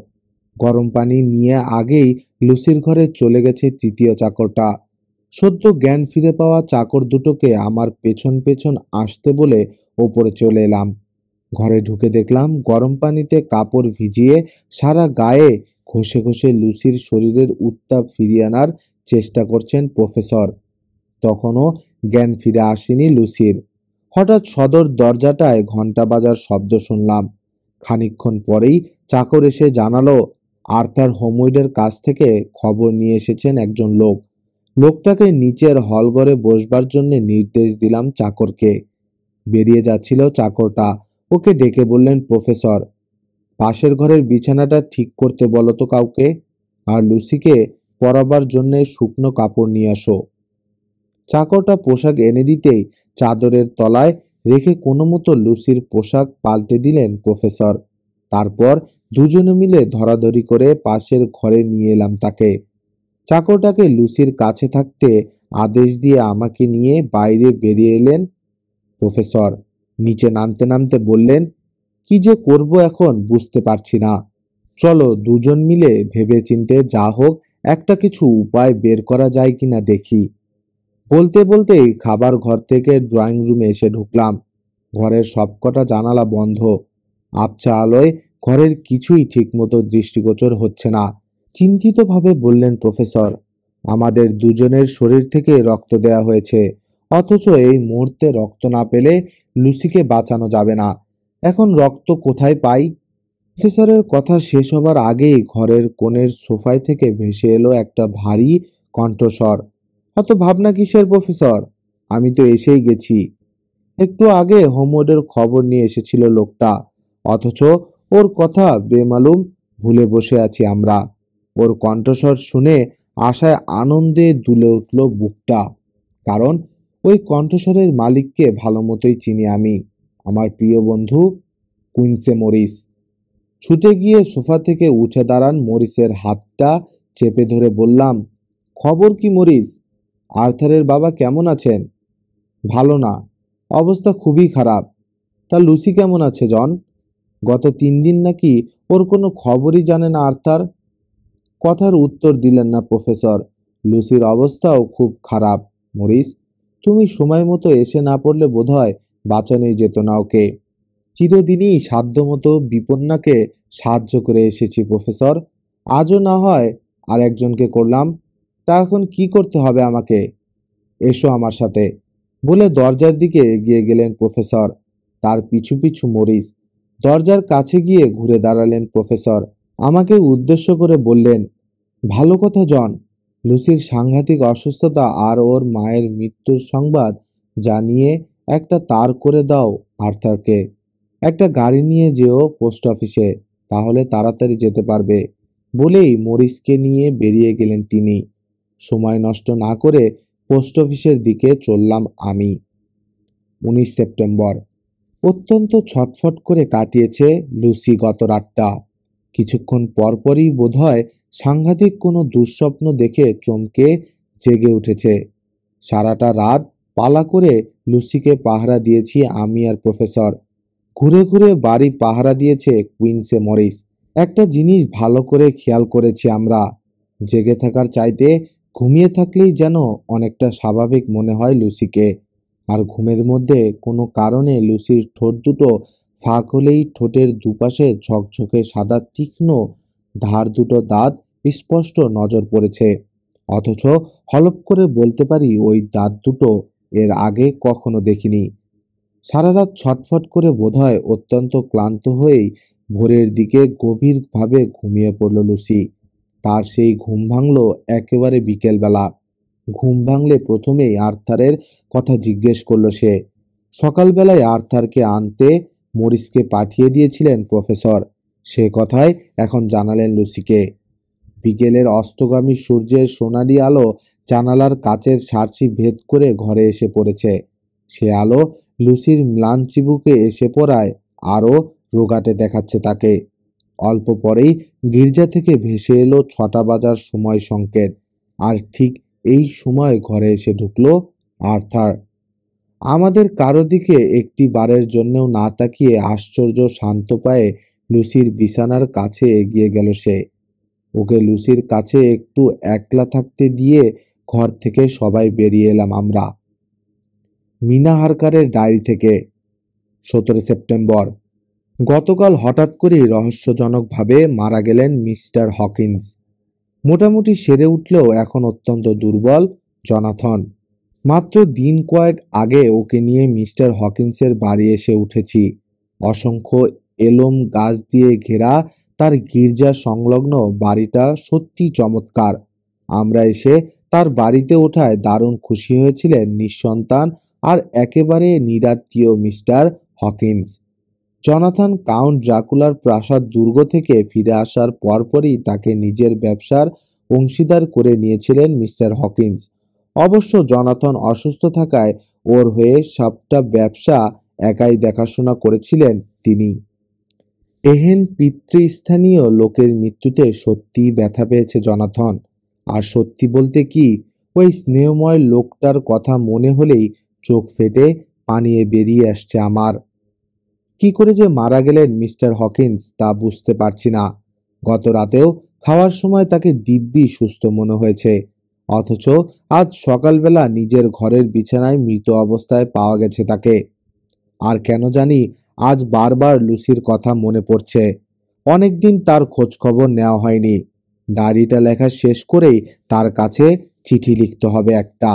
গরম পানি নিয়ে আগেই লুসির ঘরে চলে গেছে তৃতীয় চাকরটা। সদ্য জ্ঞান ফিরে পাওয়া চাকর দুটোকে আমার পেছন পেছন আসতে বলে ওপরে চলে এলাম। ঘরে ঢুকে দেখলাম গরম পানিতে কাপড় ভিজিয়ে সারা গায়ে ঘষে ঘষে লুসির শরীরের উত্তাপ ফিরিয়ে আনার চেষ্টা করছেন প্রফেসর। তখনও জ্ঞান ফিরে আসেনি লুসির। হঠাৎ সদর দরজাটায় ঘন্টা বাজার শব্দ শুনলাম। খানিকক্ষণ পরেই চাকর এসে জানালো আর্থার হোমউডের কাছ থেকে খবর নিয়ে এসেছেন একজন লোক। লোকটাকে নিচের হলঘরে বসবার জন্য নির্দেশ দিলাম চাকরকে। বেরিয়ে যাচ্ছিল চাকরটা, ওকে ডেকে বললেন প্রফেসর, পাশের ঘরের বিছানাটা ঠিক করতে বলো তো কাউকে, আর লুসিকে পরাবার জন্য শুকনো কাপড় নিয়ে আসো। চাকরটা পোশাক এনে দিতেই চাদরের তলায় রেখে কোনো মতো লুসির পোশাক পাল্টে দিলেন প্রফেসর। তারপর দুজনে মিলে ধরাধরি করে পাশের ঘরে নিয়ে এলাম তাকে। চাকরটাকে লুসির কাছে থাকতে আদেশ দিয়ে আমাকে নিয়ে বাইরে বেরিয়ে এলেন প্রফেসর। নিচে নামতে নামতে বললেন, কি যে করব এখন বুঝতে পারছি না। চলো দুজন মিলে ভেবেচিন্তে যা হোক একটা কিছু উপায় বের করা যায় কিনা দেখি। বলতে বলতেই খাবার ঘর থেকে ড্রয়িং রুমে এসে ঢুকলাম। ঘরের সবকটা জানালা বন্ধ। আবছা আলোয় ঘরের কিছুই ঠিকমতো দৃষ্টিগোচর হচ্ছে না। চিন্তিতভাবে বললেন প্রফেসর, আমাদের দুজনের শরীর থেকে রক্ত দেয়া হয়েছে, অথচ এই মুহূর্তে রক্ত না পেলে লুসিকে বাঁচানো যাবে না। এখন রক্ত কোথায় পাই? প্রফেসরের কথা শেষ হবার আগেই ঘরের কোণের সোফায় থেকে ভেসে এলো একটা ভারী কণ্ঠস্বর, অত ভাবনা কিসের প্রফেসর, আমি তো এসেই গেছি। একটু আগে হোমওয়ার্ডের খবর নিয়ে এসেছিল লোকটা, অথচ ওর কথা বেমালুম ভুলে বসে আছি আমরা। ওর কণ্ঠস্বর শুনে আশায় আনন্দে দুলে উঠল বুকটা। কারণ ওই কণ্ঠস্বরের মালিককে ভালো মতোই চিনি আমি, আমার প্রিয় বন্ধু কুইন্সে মরিস। ছুটে গিয়ে সোফা থেকে উঠে দাঁড়ান মরিসের হাতটা চেপে ধরে বললাম, খবর কি মরিস? আর্থারের বাবা কেমন আছেন? ভালো না, অবস্থা খুবই খারাপ। তা লুসি কেমন আছে জন? গত 3 দিন নাকি ওর কোনো খবরই জানে না আর্থার। কথার উত্তর দিলেন না প্রফেসর। লুসির অবস্থাও খুব খারাপ মরিস। তুমি সময় মতো এসে না পড়লে বোধহয় বাঁচানোই যেত না ওকে। চিরদিনই সাধ্যমতো বিপন্নাকে সাহায্য করে এসেছি প্রফেসর, আজও না হয় আর একজনকে করলাম। তা এখন কি করতে হবে আমাকে? এসো আমার সাথে, বলে দরজার দিকে এগিয়ে গেলেন প্রফেসর। তার পিছু পিছু মরিস। দরজার কাছে গিয়ে ঘুরে দাঁড়ালেন প্রফেসর। আমাকে উদ্দেশ্য করে বললেন, ভালো কথা জন, লুসির সাংঘাতিক অসুস্থতা আর ওর মায়ের মৃত্যুর সংবাদ জানিয়ে একটা তার করে দাও আর্থারকে। একটা গাড়ি নিয়ে যেও পোস্ট অফিসে, তাহলে তাড়াতাড়ি যেতে পারবে। বলেই মরিসকে নিয়ে বেরিয়ে গেলেন তিনি। সময় নষ্ট না করে পোস্ট অফিসের দিকে চললাম আমি। 19 সেপ্টেম্বর। অত্যন্ত ছটফট করে কাটিয়েছে লুসি গত রাতটা। কিছুক্ষণ পরপরই বোধহয় সাংঘাতিক কোনো দুঃস্বপ্ন দেখে চমকে জেগে উঠেছে। সারাটা রাত পালা করে লুসিকে পাহারা দিয়েছি আমি আর প্রফেসর। ঘুরে ঘুরে বাড়ি পাহারা দিয়েছে কুইন্সে মরিস। একটা জিনিস ভালো করে খেয়াল করেছি আমরা, জেগে থাকার চাইতে ঘুমিয়ে থাকলেই যেন অনেকটা স্বাভাবিক মনে হয় লুসিকে। আর ঘুমের মধ্যে কোনো কারণে লুসির ঠোঁট দুটো ফাঁক হলেই ঠোঁটের দুপাশে ঝকঝকে সাদা তীক্ষ্ণ ধার দুটো দাঁত স্পষ্ট নজর পড়েছে। অথচ হলপ করে বলতে পারি ওই দাঁত দুটো এর আগে কখনো দেখিনি। সারা রাত ছটফট করে বোধহয় অত্যন্ত ক্লান্ত হয়েই ভোরের দিকে গভীরভাবে ঘুমিয়ে পড়ল লুসি। তার সেই ঘুম ভাঙল একেবারে বিকেলবেলা। ঘুম ভাঙলে প্রথমেই আর্থারের কথা জিজ্ঞেস করলো সে। সকালবেলায় আর্থারকে আনতে মরিসকে পাঠিয়ে দিয়েছিলেন প্রফেসর, সে কথাই এখন জানালেন লুসিকে। বিকেলের অস্তগামী সূর্যের সোনালি আলো জানালার কাচের সার্সি ভেদ করে ঘরে এসে পড়েছে। সে আলো লুসির ম্লান চিবুকে এসে পড়ায় আরও রোগাটে দেখাচ্ছে তাকে। অল্প পরেই গির্জা থেকে ভেসে এলো 6টা বাজার সময় সংকেত। আর ঠিক এই সময় ঘরে এসে ঢুকলো আর্থার। আমাদের কারো দিকে একটি বারের জন্যও না তাকিয়ে আশ্চর্য শান্ত পায়ে লুসির বিছানার কাছে এগিয়ে গেল সে। ওকে লুসির কাছে একটু একলা থাকতে দিয়ে ঘর থেকে সবাই বেরিয়ে এলাম আমরা। মিনা হারকারের ডায়েরি থেকে। 17 সেপ্টেম্বর। গতকাল হঠাৎ করেই রহস্যজনকভাবে মারা গেলেন মিস্টার হকিন্স। মোটামুটি সেরে উঠলেও এখন অত্যন্ত দুর্বল জনাথন। মাত্র দিন কয়েক আগে ওকে নিয়ে মিস্টার হকিন্সের বাড়ি এসে উঠেছি। অসংখ্য এলম গাছ দিয়ে ঘেরা তার গির্জা সংলগ্ন বাড়িটা সত্যি চমৎকার। আমরা এসে তার বাড়িতে ওঠায় দারুণ খুশি হয়েছিলেন নিঃসন্তান আর একেবারে নিরাত্মীয় মিস্টার হকিন্স। জনাথন কাউন্ট ড্রাকুলার প্রাসাদ দুর্গ থেকে ফিরে আসার পরপরই তাকে নিজের ব্যবসার অংশীদার করে নিয়েছিলেন মিস্টার হকিন্স। অবশ্য জনাথন অসুস্থ থাকায় ওর হয়ে সবটা ব্যবসা একাই দেখাশোনা করেছিলেন তিনি। এহেন পিতৃস্থানীয় লোকের মৃত্যুতে সত্যিই ব্যথা পেয়েছে জনাথন। আর সত্যি বলতে কি, ওই স্নেহময় লোকটার কথা মনে হলেই চোখ ফেটে পানিয়ে বেরিয়ে আসছে আমার। কি করে যে মারা গেলেন মিস্টার হকিন্স তা বুঝতে পারছি না। গত রাতেও খাওয়ার সময় তাকে দিব্যি সুস্থ মনে হয়েছে, অথচ আজ সকালবেলা নিজের ঘরের বিছানায় মৃত অবস্থায় পাওয়া গেছে তাকে। আর কেন জানি আজ বারবার লুসির কথা মনে পড়ছে। অনেকদিন তার খোঁজ খবর নেওয়া হয়নি। ডায়েরিটা লেখা শেষ করেই তার কাছে চিঠি লিখতে হবে একটা।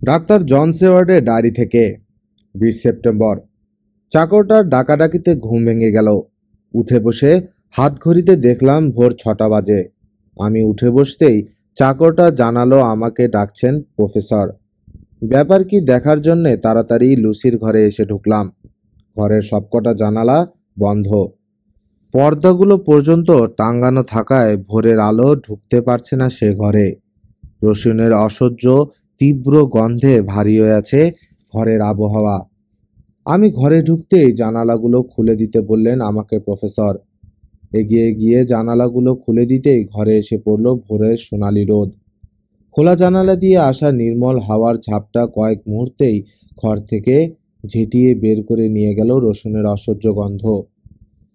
ডাক্তার জন সেওয়ার্ডের ডায়েরি থেকে। 20 সেপ্টেম্বর। চাকরটার ডাকাডাকিতে ঘুম ভেঙে গেল। উঠে বসে হাত ঘড়িতে দেখলাম ভোর 6টা বাজে। আমি উঠে বসতেই চাকরটা জানালো আমাকে ডাকছেন প্রফেসর। ব্যাপার কি দেখার জন্যে তাড়াতাড়ি লুসির ঘরে এসে ঢুকলাম। ঘরের সবকটা জানালা বন্ধ, পর্দাগুলো পর্যন্ত টাঙানো থাকায় ভোরের আলো ঢুকতে পারছে না সে ঘরে। রসুনের অসহ্য তীব্র গন্ধে ভারী হয়ে আছে ঘরের আবহাওয়া। আমি ঘরে ঢুকতেই জানালাগুলো খুলে দিতে বললেন আমাকে প্রফেসর। এগিয়ে গিয়ে জানালাগুলো খুলে দিতেই ঘরে এসে পড়ল ভোরের সোনালি রোদ। খোলা জানালা দিয়ে আসা নির্মল হাওয়ার ঝাপটা কয়েক মুহূর্তেই ঘর থেকে ঝেঁটিয়ে বের করে নিয়ে গেল রসুনের অসহ্য গন্ধ।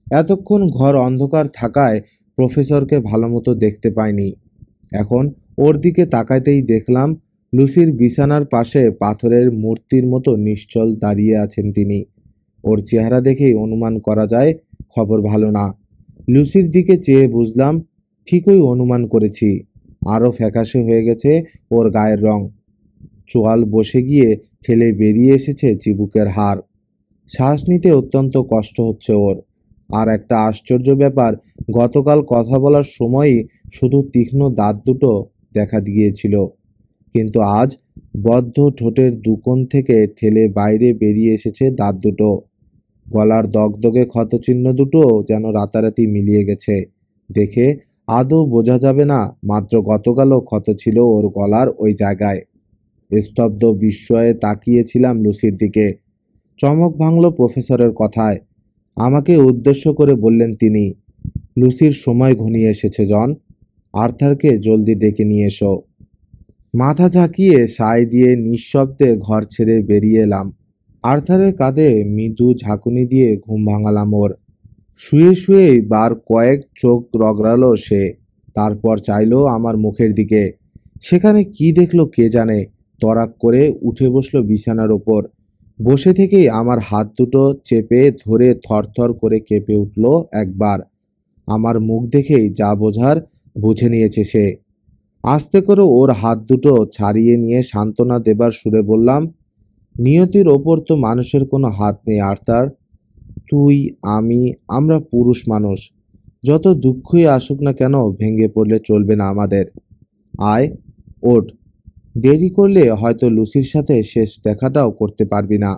এতক্ষণ ঘর অন্ধকার থাকায় প্রফেসরকে ভালোমতো দেখতে পাইনি। এখন ওর দিকে তাকাতেই দেখলাম লুসির বিছানার পাশে পাথরের মূর্তির মতো নিশ্চল দাঁড়িয়ে আছেন তিনি। ওর চেহারা দেখেই অনুমান করা যায় খবর ভালো না। লুসির দিকে চেয়ে বুঝলাম ঠিকই অনুমান করেছি, আরও ফ্যাকাশে হয়ে গেছে ওর গায়ের রং। চোয়াল বসে গিয়ে ঠেলে বেরিয়ে এসেছে চিবুকের হাড়। শ্বাস নিতে অত্যন্ত কষ্ট হচ্ছে ওর। আর একটা আশ্চর্য ব্যাপার, গতকাল কথা বলার সময়ই শুধু তীক্ষ্ণ দাঁত দুটো দেখা গিয়েছিল, কিন্তু আজ বদ্ধ ঠোঁটের দুকোণ থেকে ঠেলে বাইরে বেরিয়ে এসেছে দাঁত দুটো। গলার দগদগে ক্ষতচিহ্ন দুটো যেন রাতারাতি মিলিয়ে গেছে। দেখে আদৌ বোঝা যাবে না মাত্র গতকালও ক্ষত ছিল ওর গলার ওই জায়গায়। স্তব্ধ বিস্ময়ে তাকিয়েছিলাম লুসির দিকে। চমক ভাঙল প্রফেসরের কথায়। আমাকে উদ্দেশ্য করে বললেন তিনি, লুসির সময় ঘনিয়ে এসেছে জন, আর্থারকে জলদি ডেকে নিয়ে এসো। মাথা ঝাঁকিয়ে সায় দিয়ে নিঃশব্দে ঘর ছেড়ে বেরিয়ে এলাম। আর্থারের কাঁধে মৃদু ঝাঁকুনি দিয়ে ঘুম ভাঙালাম ওর। শুয়ে শুয়েই বার কয়েক চোখ রগড়ালো সে, তারপর চাইলো আমার মুখের দিকে। সেখানে কি দেখলো কে জানে। তড়াক করে উঠে বসলো বিছানার ওপর। বসে থেকেই আমার হাত দুটো চেপে ধরে থরথর করে কেঁপে উঠল একবার। আমার মুখ দেখেই যা বোঝার বুঝে নিয়েছে সে। আস্তে করে ওর হাত দুটো ছাড়িয়ে নিয়ে সান্ত্বনা দেবার সুরে বললাম, নিয়তির ওপর তো মানুষের কোনো হাত নেই আর্থার। তুই, আমি, আমরা পুরুষ মানুষ। যত দুঃখই আসুক না কেন ভেঙে পড়লে চলবে না আমাদের। আয়, ওঠ। দেরি করলে হয়তো লুসির সাথে শেষ দেখাটাও করতে পারবি না।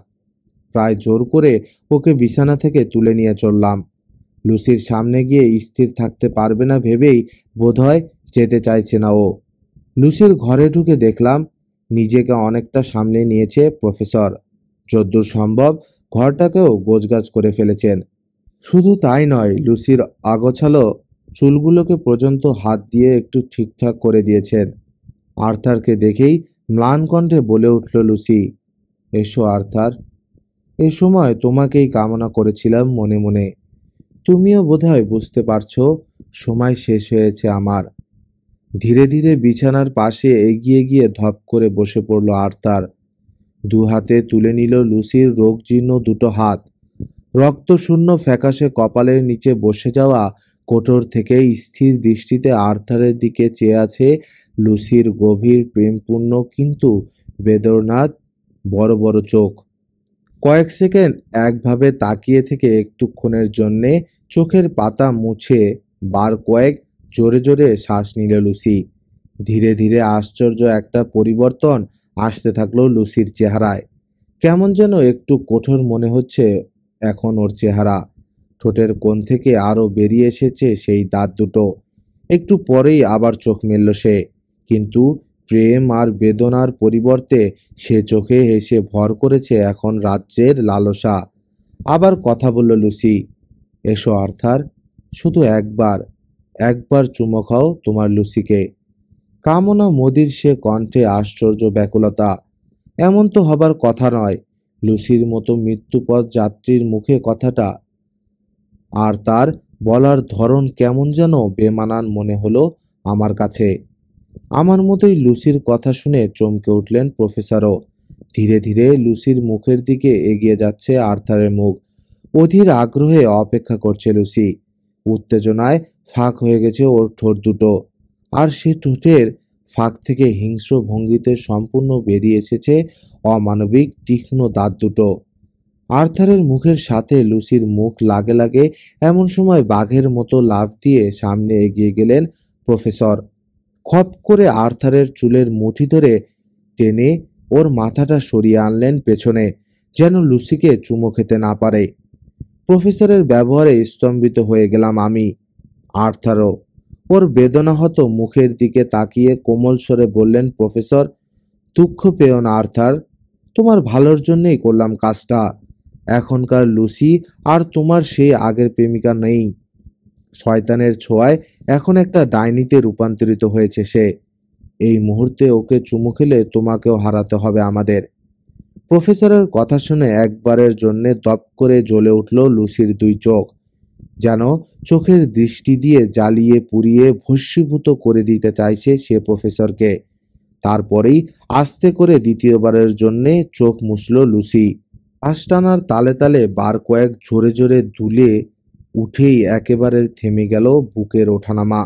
প্রায় জোর করে ওকে বিছানা থেকে তুলে নিয়ে চললাম। লুসির সামনে গিয়ে স্থির থাকতে পারবে না ভেবেই বোধহয় যেতে চাইছে না ও। লুসির ঘরে ঢুকে দেখলাম নিজেকে অনেকটা সামনে নিয়েছে প্রফেসর। যদ্দূর সম্ভব ঘরটাকেও গোছগাছ করে ফেলেছেন। শুধু তাই নয়, লুসির আগোছালো চুলগুলোকে পর্যন্ত হাত দিয়ে একটু ঠিকঠাক করে দিয়েছেন। আর্থারকে দেখেই ম্লান কণ্ঠে বলে উঠল লুসি, এসো আর্থার। এ সময় তোমাকেই কামনা করেছিলাম মনে মনে। তুমিও বোধহয় বুঝতে পারছো সময় শেষ হয়েছে আমার। ধীরে ধীরে বিছানার পাশে এগিয়ে গিয়ে ধপ করে বসে পড়ল আর্থার। দু হাতে তুলে নিল লুসির রোগজীর্ণ দুটো হাত। রক্তশূন্য ফ্যাকাশে কপালের নিচে বসে যাওয়া কোটর থেকে স্থির দৃষ্টিতে আর্থারের দিকে চেয়ে আছে লুসির গভীর প্রেমপূর্ণ কিন্তু বেদনার বড় বড় চোখ। কয়েক সেকেন্ড একভাবে তাকিয়ে থেকে একটুক্ষণের জন্যে চোখের পাতা মুছে বার কয়েক জোরে জোরে শ্বাস নিল লুসি। ধীরে ধীরে আশ্চর্য একটা পরিবর্তন আসতে থাকলো লুসির চেহারায়। কেমন যেন একটু কঠোর মনে হচ্ছে এখন ওর চেহারা। ঠোঁটের কোণ থেকে আরো বেরিয়ে এসেছে সেই দাঁত দুটো। একটু পরেই আবার চোখ মেলল সে, কিন্তু প্রেম আর বেদনার পরিবর্তে সে চোখে হেসে ভর করেছে এখন রাজ্যের লালসা। আবার কথা বলল লুসি, এসো আর্থার, শুধু একবার, একবার চুমো খাও তোমার লুসিকে। কামনা মদির সে কণ্ঠে আশ্চর্য ব্যাকুলতা। এমন তো হবার কথা নয়, লুসির মতো মৃত্যুপথ যাত্রীর মুখে কথাটা। আর তার বলার ধরন কেমন যেন বেমানান মনে হলো আমার কাছে। আমার মতোই লুসির কথা শুনে চমকে উঠলেন প্রফেসরও। ধীরে ধীরে লুসির মুখের দিকে এগিয়ে যাচ্ছে আর্থারের মুখ। অধীর আগ্রহে অপেক্ষা করছে লুসি। উত্তেজনায় ফাঁক হয়ে গেছে ওর ঠোঁট দুটো, আর সে ঠোঁটের ফাঁক থেকে হিংস্র ভঙ্গিতে সম্পূর্ণ বেরিয়ে এসেছে অমানবিক তীক্ষ্ণ দাঁত দুটো। আর্থারের মুখের সাথে লুসির মুখ লাগে লাগে এমন সময় বাঘের মতো লাফ দিয়ে সামনে এগিয়ে গেলেন প্রফেসর। খপ করে আর্থারের চুলের মুঠি ধরে টেনে ওর মাথাটা সরিয়ে আনলেন পেছনে, যেন লুসিকে চুমো খেতে না পারে। প্রফেসরের ব্যবহারে স্তম্ভিত হয়ে গেলাম আমি। আর্থারও ওর বেদনাহত মুখের দিকে তাকিয়ে কোমল স্বরে বললেন, প্রফেসর, দুঃখ পেও না আর্থার, তোমার ভালোর জন্যই করলাম কাজটা। এখনকার লুসি আর তোমার সেই আগের প্রেমিকা নেই। শয়তানের ছোঁয়ায় এখন একটা ডাইনিতে রূপান্তরিত হয়েছে সে। এই মুহূর্তে ওকে চুমু খেলে তোমাকেও হারাতে হবে আমাদের। প্রফেসরের কথা শুনে একবারের জন্যে দপ করে জ্বলে উঠল লুসির দুই চোখ, যেন চোখের দৃষ্টি দিয়ে জ্বালিয়ে পুড়িয়ে ভস্মীভূত করে দিতে চাইছে সে প্রফেসরকে। তারপরেই আস্তে করে দ্বিতীয়বারের জন্যে চোখ মুছল লুসি। আস্টানার তালে তালে বার কয়েক জোরে জোরে দুলে উঠেই একেবারে থেমে গেল বুকের ওঠানামা।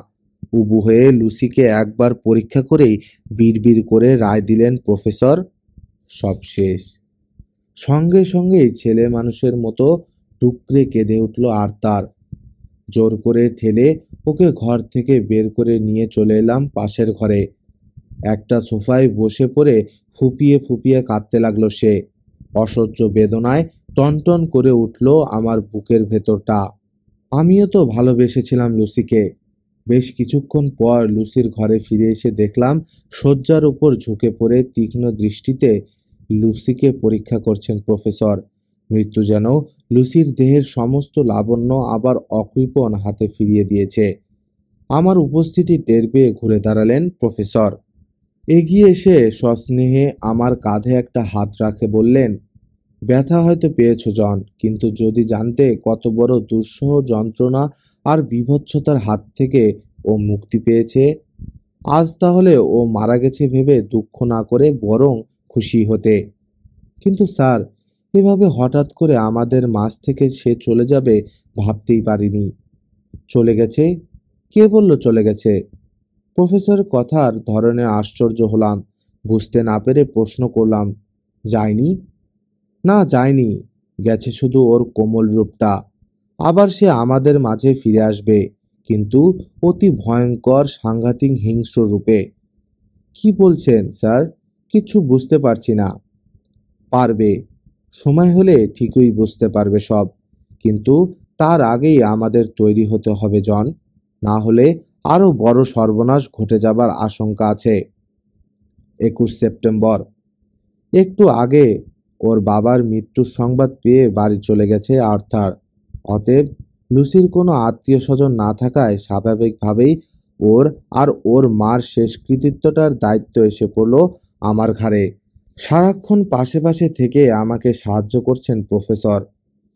উবু হয়ে লুসিকে একবার পরীক্ষা করেই বিড়বিড় করে রায় দিলেন প্রফেসর, সব শেষ। সঙ্গে সঙ্গেই ছেলে মানুষের মতো টুকরে কেঁদে উঠল আর্থার। জোর করে ঠেলে ওকে ঘর থেকে বের করে নিয়ে চলে এলাম পাশের ঘরে। একটা সোফায় বসে পড়ে ফুপিয়ে ফুপিয়ে কাঁদতে লাগলো সে। অসহ্য বেদনায় টনটন করে উঠল আমার বুকের ভেতরটা। আমিও তো ভালোবেসেছিলাম লুসিকে। বেশ কিছুক্ষণ পর লুসির ঘরে ফিরে এসে দেখলাম শয্যার উপর ঝুঁকে পড়ে তীক্ষ্ণ দৃষ্টিতে লুসিকে পরীক্ষা করছেন প্রফেসর। মৃত্যু যেন লুসির দেহের সমস্ত লাবণ্য আবার অকৃপণ হাতে ফিরিয়ে দিয়েছে। আমার উপস্থিতি টের পেয়ে ঘুরে দাঁড়ালেন প্রফেসর। এগিয়ে এসে সস্নেহে আমার কাঁধে একটা হাত রাখে বললেন, ব্যথা হয়তো পেয়েছ জন, কিন্তু যদি জানতে কত বড় দুঃসহ যন্ত্রণা আর বীভৎসতার হাত থেকে ও মুক্তি পেয়েছে, আজ তাহলে ও মারা গেছে ভেবে দুঃখ না করে বরং খুশি হতে। কিন্তু স্যার, এভাবে হঠাৎ করে আমাদের মাঝ থেকে সে চলে যাবে ভাবতেই পারিনি। চলে গেছে? কে বলল চলে গেছে? প্রফেসর কথার ধরনে আশ্চর্য হলাম। বুঝতে না পেরে প্রশ্ন করলাম, যায়নি? না, যায়নি। গেছে শুধু ওর কোমল রূপটা। আবার সে আমাদের মাঝে ফিরে আসবে, কিন্তু অতি ভয়ঙ্কর সাংঘাতিক হিংস্র রূপে। কি বলছেন স্যার? কিছু বুঝতে পারছি না। পারবে, সময় হলে ঠিকই বুঝতে পারবে সব। কিন্তু তার আগেই আমাদের তৈরি হতে হবে জন, না হলে আরো বড় সর্বনাশ ঘটে যাবার আশঙ্কা আছে। 21 সেপ্টেম্বর। একটু আগে ওর বাবার মৃত্যুর সংবাদ পেয়ে বাড়ি চলে গেছে আর্থার। অতএব লুসির কোনো আত্মীয় স্বজন না থাকায় স্বাভাবিকভাবেই ওর আর ওর মার শেষ কৃতিত্বটার দায়িত্ব এসে পড়ল আমার ঘাড়ে। সারাক্ষণ পাশে পাশে থেকে আমাকে সাহায্য করছেন প্রফেসর।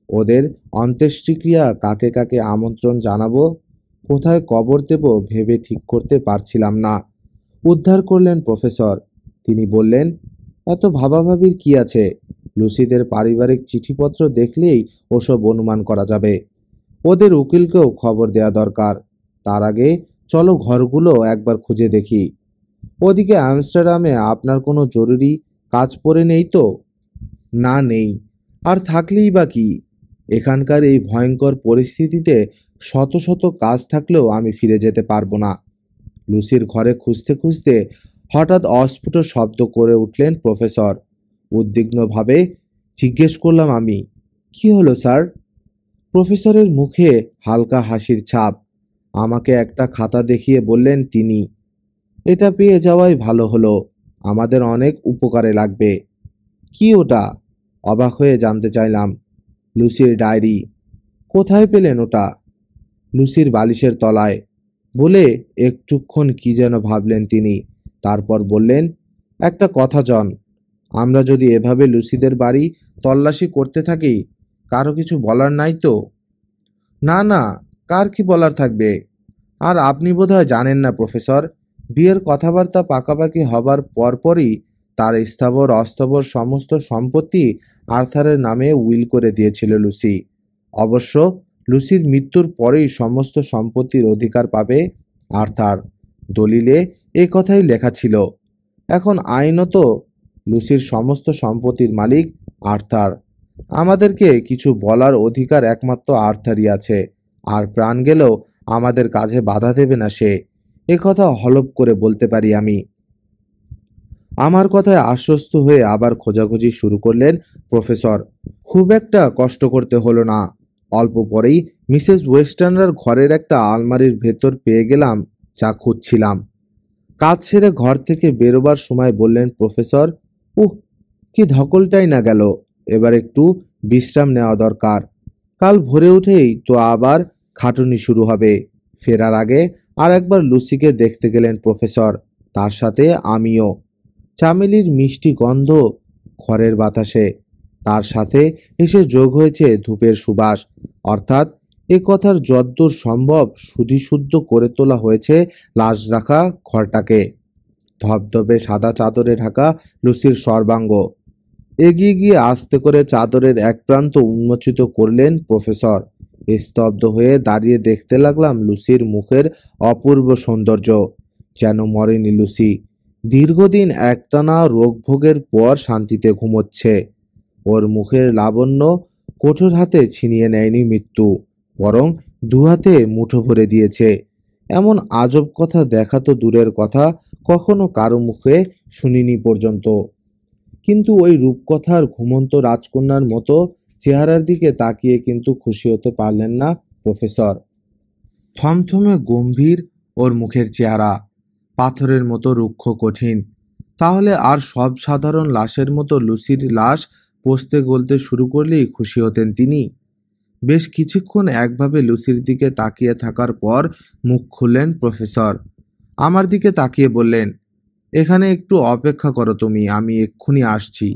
ওদের অন্ত্যেষ্টিক্রিয়া কাকে কাকে আমন্ত্রণ জানাবো, কোথায় কবর দেব ভেবে ঠিক করতে পারছিলাম না। উদ্ধার করলেন প্রফেসর। তিনি বললেন, এত ভাবাভাবির কি আছে? লুসিদের পারিবারিক চিঠিপত্র দেখলেই ওসব অনুমান করা যাবে। ওদের উকিলকেও খবর দেয়া দরকার। তার আগে চলো ঘরগুলো একবার খুঁজে দেখি। ওদিকে আমস্টারডামে আপনার কোনো জরুরি কাজ পড়ে নেই তো? না, নেই। আর থাকলেই বা কি? এখানকার এই ভয়ঙ্কর পরিস্থিতিতে শত শত কাজ থাকলেও আমি ফিরে যেতে পারবো না। লুসির ঘরে খুঁজতে খুঁজতে হঠাৎ অস্ফুট শব্দ করে উঠলেন প্রফেসর। উদ্বিগ্নভাবে জিজ্ঞেস করলাম আমি, কি হলো স্যার? প্রফেসরের মুখে হালকা হাসির ছাপ। আমাকে একটা খাতা দেখিয়ে বললেন তিনি, এটা পেয়ে যাওয়াই ভালো হলো, আমাদের অনেক উপকারে লাগবে। কি ওটা? অবাক হয়ে জানতে চাইলাম। লুসির ডায়েরি। কোথায় পেলেন ওটা? লুসির বালিশের তলায়, বলে একটুক্ষণ কি যেন ভাবলেন তিনি। তারপর বললেন, একটা কথা জন, আমরা যদি এভাবে লুসিদের বাড়ি তল্লাশি করতে থাকি, কারো কিছু বলার নাই তো? না না, কার কি বলার থাকবে? আর আপনি বোধহয় জানেন না প্রফেসর, বিয়ের কথাবার্তা পাকাপাকি হবার পরপরই তার স্থাবর অস্থাবর সমস্ত সম্পত্তি আর্থারের নামে উইল করে দিয়েছিল লুসি। অবশ্য লুসির মৃত্যুর পরেই সমস্ত সম্পত্তির অধিকার পাবে আর্থার। দলিলে এ কথাই লেখা ছিল। এখন আইনত লুসির সমস্ত সম্পত্তির মালিক আর্থার। আমাদেরকে কিছু বলার অধিকার একমাত্র আর্থারই আছে, আর প্রাণ গেলেও আমাদের কাজে বাধা দেবে না সে, এ কথা হলফ করে বলতে পারি আমি। আমার কথায় আশ্বস্ত হয়ে আবার খোঁজাখুঁজি শুরু করলেন প্রফেসর। খুব একটা কষ্ট করতে হলো না। অল্প পরেই মিসেস ওয়েস্টার্নার ঘরের একটা আলমারির ভেতর পেয়ে গেলাম যা খুঁজছিলাম। কাজ সেরে ঘর থেকে বেরোবার সময় বললেন প্রফেসর, উহ, কি ধকলটাই না গেল। এবার একটু বিশ্রাম নেওয়া দরকার। কাল ভোরে উঠেই তো আবার খাটুনি শুরু হবে। ফেরার আগে আর একবার লুসিকে দেখতে গেলেন প্রফেসর, তার সাথে আমিও। চামেলির মিষ্টি গন্ধ ঘরের বাতাসে, তার সাথে এসে যোগ হয়েছে ধূপের সুবাস। অর্থাৎ এ কথার যদ্দূর সম্ভব শুদ্ধিশুদ্ধ করে তোলা হয়েছে লাশ রাখা ঘরটাকে। ধবধবে সাদা চাদরে ঢাকা লুসির সর্বাঙ্গ। এগিয়ে গিয়ে আস্তে করে চাদরের এক প্রান্ত উন্মোচিত করলেন প্রফেসর। স্তব্ধ হয়ে দাঁড়িয়ে দেখতে লাগলাম লুসির মুখের অপূর্ব সৌন্দর্য। যেন মরেনি লুসি, দীর্ঘদিন একটানা রোগভোগের পর শান্তিতে ঘুমোচ্ছে। ওর মুখের লাবণ্য কঠোর হাতে ছিনিয়ে নেয়নি মৃত্যু, বরং দুহাতে মুঠো ভরে দিয়েছে। এমন আজব কথা দেখা তো দূরের কথা, কখনো কারো মুখে শুনিনি পর্যন্ত। কিন্তু ওই রূপকথার ঘুমন্ত রাজকন্যার মতো চেহারার দিকে তাকিয়ে কিন্তু খুশি হতে পারলেন না প্রফেসর। থমথমে গম্ভীর ওর মুখের চেহারা, পাথরের মতো রুক্ষ কঠিন। তাহলে আর সব সাধারণ লাশের মতো লুসির লাশ পচতে গলতে শুরু করলেই খুশি হতেন তিনি? বেশ কিছুক্ষণ একভাবে লুসির দিকে তাকিয়ে থাকার পর মুখ খুললেন প্রফেসর। আমার দিকে তাকিয়ে বললেন, এখানে একটু অপেক্ষা করো তুমি, আমি এক্ষুনি আসছি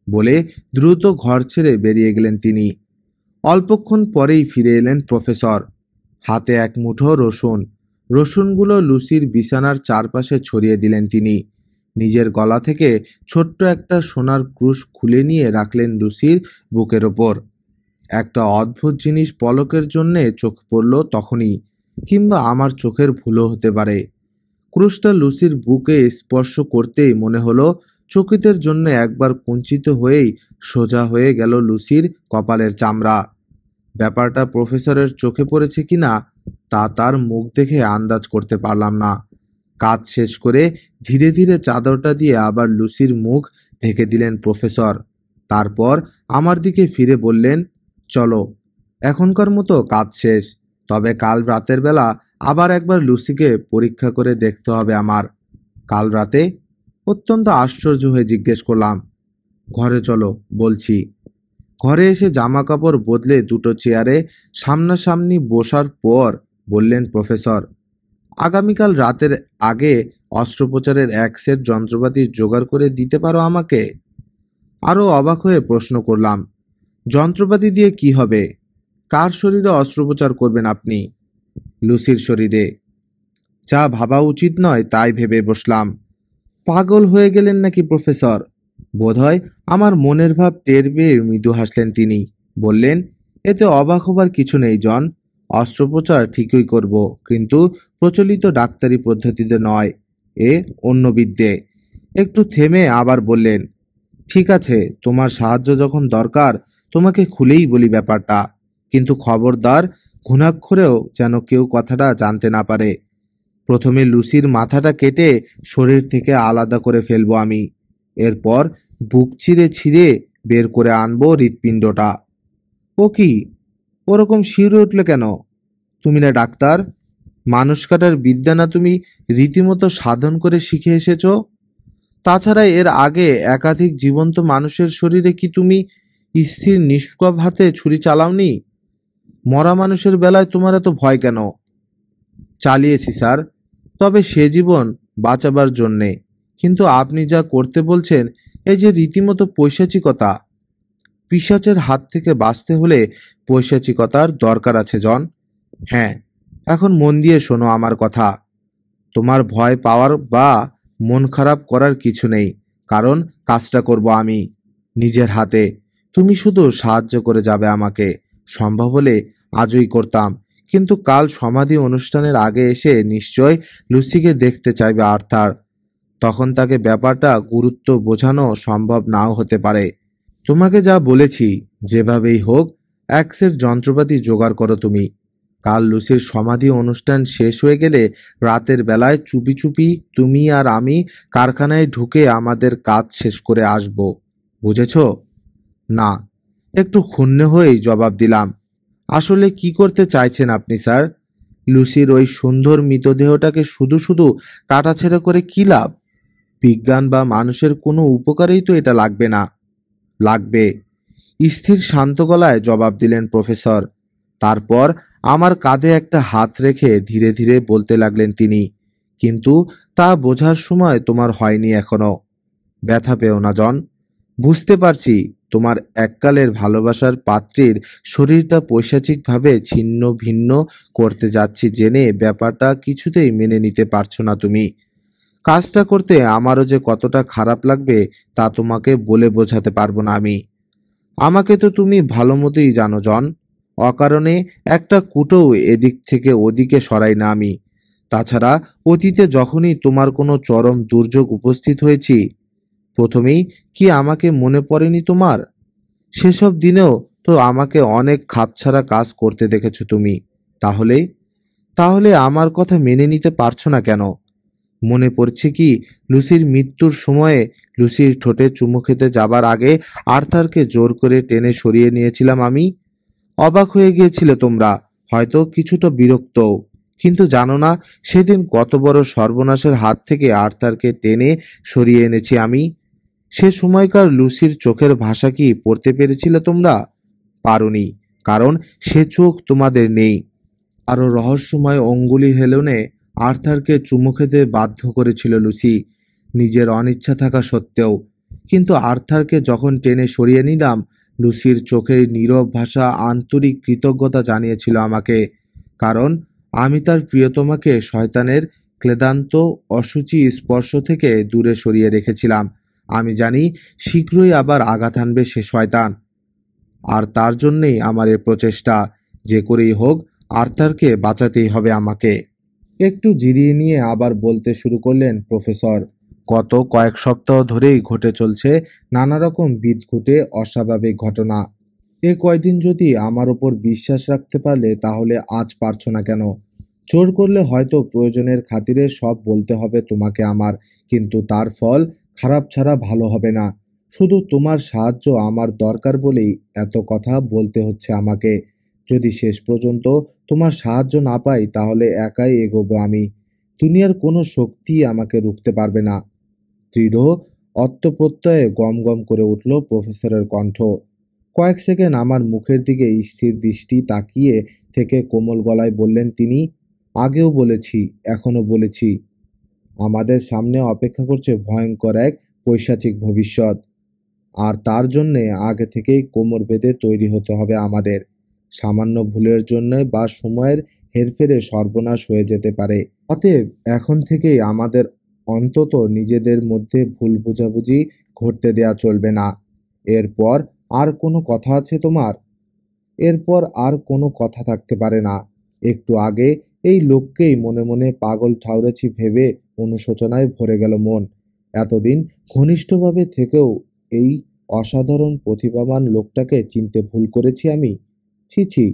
বলে দ্রুত ঘর ছেড়ে বেরিয়ে গেলেন তিনি। অল্পক্ষণ পরেই ফিরে এলেন প্রফেসর, হাতে এক মুঠো রসুন। রসুনগুলো লুসির বিছানার চারপাশে ছড়িয়ে দিলেন তিনি। নিজের গলা থেকে ছোট্ট একটা সোনার ক্রুশ খুলে নিয়ে রাখলেন লুসির বুকের ওপর। একটা অদ্ভুত জিনিস পলকের জন্যে চোখ পড়ল তখনই, কিংবা আমার চোখের ভুলও হতে পারে। ক্রুশটা লুসির বুকে স্পর্শ করতেই মনে হলো চকিতের জন্য একবার কুঞ্চিত হয়েই সোজা হয়ে গেল লুসির কপালের চামড়া। ব্যাপারটা প্রফেসরের চোখে পড়েছে কিনা তা তার মুখ দেখে আন্দাজ করতে পারলাম না। কাজ শেষ করে ধীরে ধীরে চাদরটা দিয়ে আবার লুসির মুখ ঢেকে দিলেন প্রফেসর। তারপর আমার দিকে ফিরে বললেন, চলো, এখনকার মতো কাজ শেষ। তবে কাল রাতের বেলা আবার একবার লুসিকে পরীক্ষা করে দেখতে হবে আমার। কাল রাতে? অত্যন্ত আশ্চর্য হয়ে জিজ্ঞেস করলাম। ঘরে চলো বলছি। ঘরে এসে জামা কাপড় বদলে দুটো চেয়ারে সামনাসামনি বসার পর বললেন প্রফেসর, আগামীকাল রাতের আগে অস্ত্রোপচারের এক সেট যন্ত্রপাতি জোগাড় করে দিতে পারো আমাকে? আরও অবাক হয়ে প্রশ্ন করলাম, যন্ত্রপাতি দিয়ে কি হবে? কার শরীরে অস্ত্রোপচার করবেন আপনি? লুসির শরীরে। যা ভাবা উচিত নয় তাই ভেবে বসলাম। পাগল হয়ে গেলেন নাকি প্রফেসর? বোধহয় আমার মনের ভাব টের পেয়ে মৃদু হাসলেন তিনি। বললেন, এতে অবাক হবার কিছু নেই জন। অস্ত্রোপচার ঠিকই করব, কিন্তু প্রচলিত ডাক্তারি পদ্ধতিতে নয়, এ অন্য বিদ্যে। একটু থেমে আবার বললেন, ঠিক আছে, তোমার সাহায্য যখন দরকার তোমাকে খুলেই বলি ব্যাপারটা, কিন্তু খবরদার ঘুণাক্ষরেও যেন কেউ কথাটা জানতে না পারে। প্রথমে লুসির মাথাটা কেটে শরীর থেকে আলাদা করে ফেলবো আমি। এরপর বুক চিরে ছিঁড়ে বের করে আনবো হৃৎপিণ্ডটা। ও কি, ওরকম শিউরে উঠলে কেন? তুমি না ডাক্তার? মানুষ কাটার বিদ্যা না তুমি রীতিমতো সাধন করে শিখে এসেছ? তাছাড়া এর আগে একাধিক জীবন্ত মানুষের শরীরে কি তুমি স্থির নিষ্পাপ হাতে ছুরি চালাওনি? মরা মানুষের বেলায় তোমার এত ভয় কেন? চালিয়েছি স্যার, তবে সে জীবন বাঁচাবার জন্যে। কিন্তু আপনি যা করতে বলছেন, এই যে রীতিমতো পৈশাচিকতা। পিশাচের হাত থেকে বাঁচতে হলে পৈশাচিকতার দরকার আছে জন। হ্যাঁ, এখন মন দিয়ে শোনো আমার কথা। তোমার ভয় পাওয়ার বা মন খারাপ করার কিছু নেই, কারণ কাজটা করব আমি নিজের হাতে। তুমি শুধু সাহায্য করে যাবে আমাকে। সম্ভব হলে আজই করতাম, কিন্তু কাল সমাধি অনুষ্ঠানের আগে এসে নিশ্চয় লুসিকে দেখতে চাইবে আর্থার। তখন তাকে ব্যাপারটা গুরুত্ব বোঝানো সম্ভব নাও হতে পারে। তোমাকে যা বলেছি, যেভাবেই হোক এক সেট যন্ত্রপাতি জোগাড় করো তুমি। কাল লুসির সমাধি অনুষ্ঠান শেষ হয়ে গেলে রাতের বেলায় চুপি চুপি তুমি আর আমি কারখানায় ঢুকে আমাদের কাজ শেষ করে আসব। বুঝেছ? না। একটু ক্ষুণ্ণ হয়েই জবাব দিলাম। আসলে কি করতে চাইছেন আপনি স্যার? লুসির ওই সুন্দর মৃতদেহটাকে শুধু শুধু কাটাছেঁড়া করে কি লাভ? বিজ্ঞান বা মানুষের কোনো উপকারেই তো এটা লাগবে না। লাগবে, স্থির শান্ত গলায় জবাব দিলেন প্রফেসর। তারপর আমার কাঁধে একটা হাত রেখে ধীরে ধীরে বলতে লাগলেন তিনি, কিন্তু তা বোঝার সময় তোমার হয়নি এখনো। ব্যথা পেও না জন। বুঝতে পারছি তোমার এককালের ভালোবাসার পাত্রীর শরীরটা পৈশাচিকভাবে ছিন্ন ভিন্ন করতে যাচ্ছি জেনে ব্যাপারটা কিছুতেই মেনে নিতে পারছো না তুমি। কাজটা করতে আমারও যে কতটা খারাপ লাগবে তা তোমাকে বলে বোঝাতে পারবো না আমি। আমাকে তো তুমি ভালো মতোই জানো জন। অকারণে একটা কুটোও এদিক থেকে ওদিকে সরাই না আমি। তাছাড়া অতীতে যখনই তোমার কোনো চরম দুর্যোগ উপস্থিত হয়েছি, প্রথমেই কি আমাকে মনে পড়েনি তোমার? সেসব দিনেও তো আমাকে অনেক খাপছাড়া কাজ করতে দেখেছো তুমি। তাহলে তাহলে আমার কথা মেনে নিতে পারছো না কেন? মনে পড়ছে কি লুসির মৃত্যুর সময়ে লুসির ঠোঁটে চুমু খেতে যাবার আগে আর্থারকে জোর করে টেনে সরিয়ে নিয়েছিলাম আমি? অবাক হয়ে গিয়েছিলে তোমরা, হয়তো কিছুটা বিরক্তও। কিন্তু জানো না সেদিন কত বড় সর্বনাশের হাত থেকে আর্থারকে টেনে সরিয়ে এনেছি আমি? সে সময়কার লুসির চোখের ভাষা কি পড়তে পেরেছিলে তোমরা? পারোনি, কারণ সে চোখ তোমাদের নেই। আরো রহস্যময় অঙ্গুলি হেলনে আর্থারকে চুমু খেতে বাধ্য করেছিল লুসি, নিজের অনিচ্ছা থাকা সত্ত্বেও। কিন্তু আর্থারকে যখন টেনে সরিয়ে নিলাম, লুসির চোখের নীরব ভাষা আন্তরিক কৃতজ্ঞতা জানিয়েছিল আমাকে, কারণ আমি তার প্রিয়তমাকে শয়তানের ক্লেদান্ত অসুচি স্পর্শ থেকে দূরে সরিয়ে রেখেছিলাম। আমি জানি শীঘ্রই আবার আঘাত আনবে সে শয়তান, আর তার জন্যেই আমার এ প্রচেষ্টা। যে করেই হোক আর্থারকে বাঁচাতেই হবে আমাকে। একটু জিরিয়ে নিয়ে আবার বলতে শুরু করলেন প্রফেসর। গত কয়েক সপ্তাহ ধরেই ঘটে চলছে নানা রকম বিদঘুটে অস্বাভাবিক ঘটনা। এ কয়দিন যদি আমার ওপর বিশ্বাস রাখতে পারলে তাহলে আজ পারছো না কেন? জোর করলে হয়তো প্রয়োজনের খাতিরে সব বলতে হবে তোমাকে আমার, কিন্তু তার ফল খারাপ ছাড়া ভালো হবে না। শুধু তোমার সাহায্য আমার দরকার বলেই এত কথা বলতে হচ্ছে আমাকে। যদি শেষ পর্যন্ত তোমার সাহায্য না পাই তাহলে একাই এগোবো আমি। দুনিয়ার কোনো শক্তি আমাকে রুখতে পারবে না। দৃঢ় আত্মপ্রত্যয়ে গম গম করে উঠল প্রফেসরের কণ্ঠ। কয়েক সেকেন্ড আমার মুখের দিকে স্থির দৃষ্টি তাকিয়ে থেকে কোমল গলায় বললেন তিনি, আগেও বলেছি, এখনো বলেছি, আমাদের সামনে অপেক্ষা করছে ভয়ঙ্কর এক পৈশাচিক ভবিষ্যৎ। আর তার জন্যে আগে থেকেই কোমর বেঁধে তৈরি হতে হবে আমাদের। সামান্য ভুলের জন্য বা সময়ের হেরফেরে সর্বনাশ হয়ে যেতে পারে। অতএব এখন থেকেই আমাদের অন্তত নিজেদের মধ্যে ভুল বোঝাবুঝি ঘটতে দেয়া চলবে না। এরপর আর কোনো কথা আছে তোমার? এরপর আর কোনো কথা থাকতে পারে না। একটু আগে এই লোককেই মনে মনে পাগল ঠাউরেছি ভেবে অনুশোচনায় ভরে গেল মন। এতদিন ঘনিষ্ঠভাবে থেকেও এই অসাধারণ প্রতিভাবান লোকটাকে চিনতে ভুল করেছি আমি। ছি ছি।